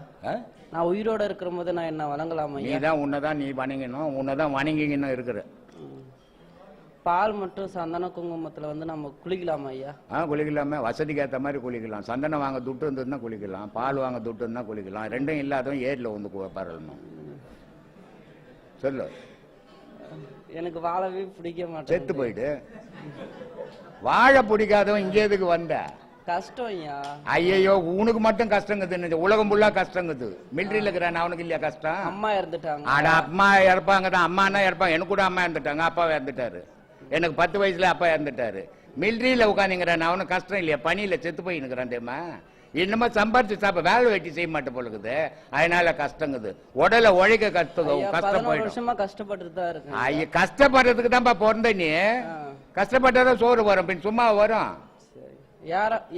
நான் உயிரோட இருக்கிற போது நான் என்ன வணங்கலாம் ஐயா? நீதான் உன்னதான் நீ வணங்கணும், உன்னதான் வணங்கிக்கணும் இருக்கிற. பால் மற்றும் சந்தன குங்குமத்துல நம்ம குளிக்கலாமா ஐயா? குளிக்கலாமே, வசதிக்கு ஏற்ற மாதிரி குளிக்கலாம். சந்தனம் வாங்க துட்டு இருந்ததுன்னா குளிக்கலாம், பால் வாங்க துட்டு இருந்தா குளிக்கலாம். ரெண்டும் இல்லாதவன் ஏரியில் வந்து பரவணும். சொல்லு. எனக்கு வாழவே பிடிக்க மாட்டேன். செத்து போயிடு. வாழ பிடிக்காதவன் இங்கே எதுக்கு வந்த? கஷ்டம் ஐயா. ஐயோ உனக்கு மட்டும் கஷ்டங்குது, உலகம் ஃபுல்லா கஷ்டங்குது. மிலிட்டரியில இருக்கிறான் அவனுக்கு இல்லையா கஷ்டம்? அம்மா இறந்துட்டாங்க. ஆனா அம்மா இறப்பாங்க தான், அம்மானா இறப்பாங்க. எனக்கு கூட அம்மா இறந்துட்டாங்க, அப்பா இறந்துட்டாரு. எனக்கு 10 வயசுல அப்பா இறந்துட்டாரு. மிலிட்ரியில் உட்காந்துங்கிறான், அவனுக்கு கஷ்டம் இல்லையா? பனியில் செத்து போயின்னுக்கிறான் தெரியுமா? இன்னுமா சம்பாரிச்சு சாப்ப வேலை வெட்டி செய்ய மாட்டேன் போலுக்குது, அதனால கஷ்டங்குது. உடலை உழைக்க கஷ்டப்படும். வருஷமா கஷ்டப்பட்டு தான் இருக்கு. ஐயா, கஷ்டப்படுறதுக்கு தான்ப்பா பிறந்த நீ. கஷ்டப்பட்டாதான் சோறு வரும், பின் சும்மா வரும்.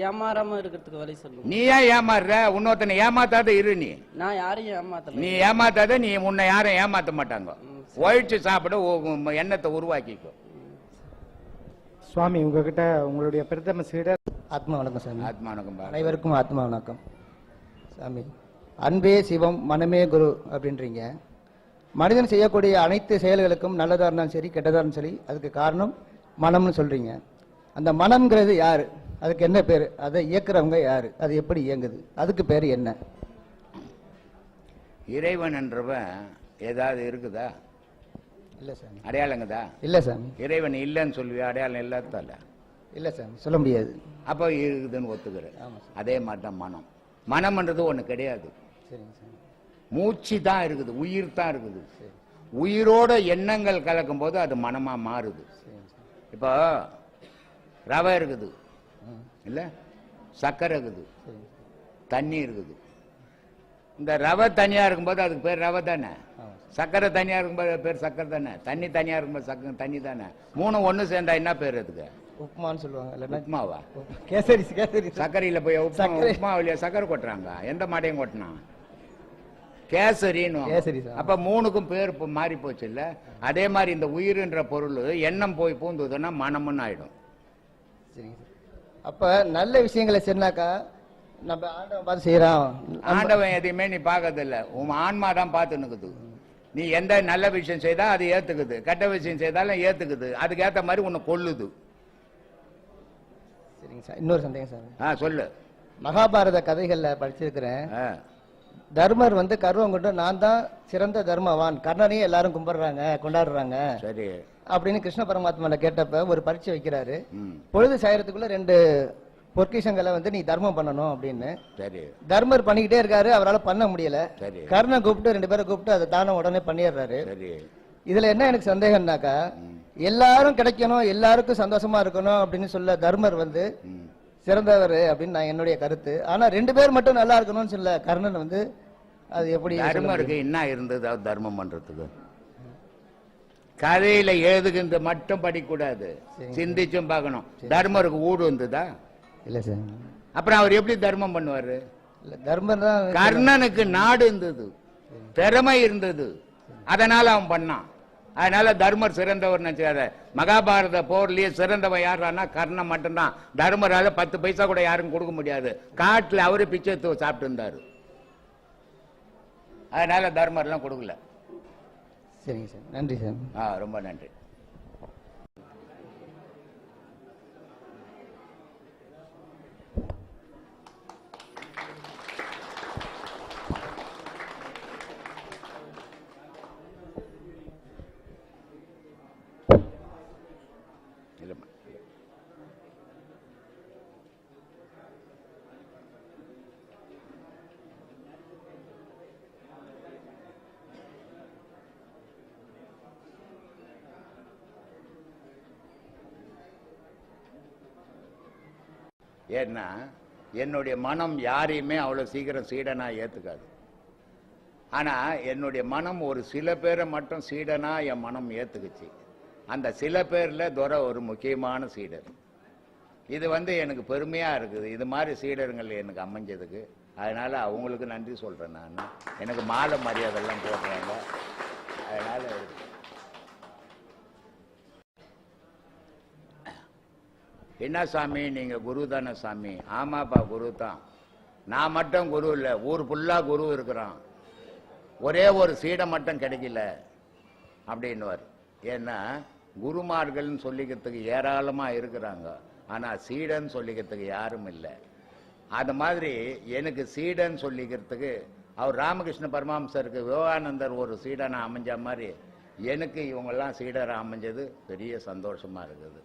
ஏமாறாம இருக்கிறதுக்கு வழி சொல்லு. நீ ஏன் ஏமாறுற? இன்னொருத்தனை ஏமாத்தாத இரு. நான் யாரையும் ஏமாத்தல. நீ ஏமாத்தாத, நீ உன்னை யாரும் ஏமாத்த மாட்டாங்க. உழைச்சு சாப்பிட எண்ணத்தை உருவாக்கிக்கோ. சுவாமி, உங்ககிட்ட உங்களுடைய பிரதம சீடர். ஆத்மா வணக்கம் சாமி. ஆத்மா வணக்கம். அனைவருக்கும் ஆத்மா வணக்கம் சாமி. அன்பே சிவம், மனமே குரு அப்படின்றீங்க. மனிதன் செய்யக்கூடிய அனைத்து செயல்களுக்கும் நல்லதாக இருந்தாலும் சரி கெட்டதாக இருந்தாலும் சரி அதுக்கு காரணம் மனம்னு சொல்றீங்க. அந்த மனம்ங்கிறது யாரு? அதுக்கு என்ன பேர்? அதை இயக்குறவங்க யாரு? அது எப்படி இயங்குது? அதுக்கு பேர் என்ன? இறைவன் என்றவன் ஏதாவது இருக்குதா? இல்லை சாமி. அடையாளங்கதா? இல்லை சாமி. இறைவன் இல்லைன்னு சொல்லுவியா? அடையாளம் இல்லாதால? இல்லை சாமி, சொல்ல முடியாது. அப்போ இருக்குதுன்னு ஒத்துக்கிறேன். அதே மாதிரி தான் மனம். மனம்ன்றது ஒன்று கிடையாது. சரிங்க சாமி. மூச்சு தான் இருக்குது, உயிர் தான் இருக்குது. உயிரோட எண்ணங்கள் கலக்கும் போது அது மனமா மாறுது. இப்போ ரவை இருக்குது இல்ல, சர்க்கரை இருக்குது, தண்ணி இருக்குது. இந்த ரவை தனியா இருக்கும்போது அதுக்கு பேர் ரவை தானே. சர்க்கரை தனியா இருக்கும்போது பேர் சர்க்கரை தானே. தண்ணி தனியா இருக்கும்போது சர்க்கரை தண்ணி தானே. மூணு ஒண்ணு சேர்ந்தா என்ன பேர் அதுக்கு? உப்புமான்னு சொல்லுவாங்க. உப்புமாவா? கேசரி. கேசரி. சர்க்கரையில போய் உப்புமாவிலேயே சர்க்கரை கொட்டுறாங்க. எந்த மாடையும் கொட்டினா கேசரின்னு. கேசரி. அப்ப மூணுக்கும் பேர் மாறி போச்சு இல்ல? அதே மாதிரி இந்த உயிர்ன்ற பொருள் எண்ணம் போய் பூந்துதுன்னா மனம்னு ஆயிடும். சரிங்க. அப்ப நல்ல விஷயங்களை சொன்னாக்கா நம்ம ஆண்டவன் பார்த்து செய்யறான். ஆண்டவன் எதையுமே நீ பார்க்கறது இல்ல, உன் ஆன்மா தான் பார்த்து நிக்குது. நீ எந்த நல்ல விஷயம் செய்தா அது ஏத்துக்குது, கெட்ட விஷயம் செய்தாலும் ஏத்துக்குது. அதுக்கு ஏத்த மாதிரி உன்னை கொல்லுது. சரிங்க சார். இன்னொரு சந்தேகம் சார். சொல்லு. மகாபாரத கதைகள்ல படிச்சிருக்கிறேன். தர்மர் கர்வம் கொண்டு நான் தான் சிறந்த தர்மவான், கர்ணனையும் எல்லாரும் கும்பிடுறாங்க கொண்டாடுறாங்க சரி அப்படின்னு கிருஷ்ண பரமாத்மால கேட்டப்ப ஒரு பரீட்சை வைக்கிறாரு. பொழுது சாயறதுக்குள்ள 2 பொற்கிஷங்களை நீ தர்மம் பண்ணணும் அப்படின்னு. சரி. தர்மர் பண்ணிக்கிட்டே இருக்காரு, அவரால் பண்ண முடியல. சரி. கர்ணன் கூப்பிட்டு 2 பேரை கூப்பிட்டு அதை தானம் உடனே பண்ணிடுறாரு. சரி. இதுல என்ன எனக்கு சந்தேகம்னாக்கா, எல்லாரும் கிடைக்கணும், எல்லாருக்கும் சந்தோஷமா இருக்கணும் அப்படின்னு சொல்ல தர்மர் சிறந்தவர் அப்படின்னு நான் என்னுடைய கருத்து. ஆனா 2 பேர் மட்டும் நல்லா இருக்கணும்னு சொல்ல கர்ணன் அது எப்படி? தர்மருக்கு என்ன இருந்தது தர்மம் பண்றதுக்கு? கதையில எழுதுகின்ற மட்டும் படிக்கூடாது, சிந்திச்சும் பார்க்கணும். தர்மருக்கு ஊடு வந்ததா? இல்ல சார். அப்புறம் அவர் எப்படி தர்மம் பண்ணுவாரு? தர்மர் தான். கர்ணனுக்கு நாடு இருந்தது, திறமை இருந்தது, அதனால அவன் பண்ணான். அதனால தர்மர் சிறந்தவர் நினைச்சாரு. மகாபாரத போர்லயே சிறந்தவன் யாருன்னா கர்ணன் மட்டும்தான். தர்மரால 10 பைசா கூட யாரும் கொடுக்க முடியாது. காட்டுல அவரு பிச்சை சாப்பிட்டு இருந்தாரு. அதனால தர்மர்லாம் கொடுக்கல. சரிங்க சார். நன்றி சார். ரொம்ப நன்றி. ஏன்னா என்னுடைய மனம் யாரையுமே அவ்வளவு சீக்கிரம் சீடனா ஏத்துக்காது. ஆனா என்னுடைய மனம் ஒரு சில பேரை மட்டும் சீடனா என் மனம் ஏத்துக்குச்சு. அந்த சில பேர்ல துரை ஒரு முக்கியமான சீடர். இது எனக்கு பெருமையா இருக்குது. இது மாதிரி சீடர்கள் எனக்கு அமைஞ்சதுக்கு. அதனால அவங்களுக்கு நன்றி சொல்றேன். நான் எனக்கு மாலை மரியாதைலாம் போடுறாங்க. அதனால என்ன சாமி நீங்க குரு தானே சாமி? ஆமாப்பா குரு தான். நான் மட்டும் குரு இல்லை, ஊர் ஃபுல்லா குரு இருக்கிறான். ஒரே ஒரு சீடை மட்டும் கிடைக்கல அப்படின்னுவார். ஏன்னா குருமார்கள்னு சொல்லிக்கிறதுக்கு ஏராளமா இருக்கிறாங்க, ஆனா சீடன் சொல்லிக்கிறதுக்கு யாரும் இல்லை. அது மாதிரி எனக்கு சீடன் சொல்லிக்கிறதுக்கு அவர் ராமகிருஷ்ண பரமஹம்சருக்கு விவேகானந்தர் ஒரு சீடனை அமைஞ்ச மாதிரி எனக்கு இவங்கெல்லாம் சீடரை அமைஞ்சது பெரிய சந்தோஷமா இருக்குது.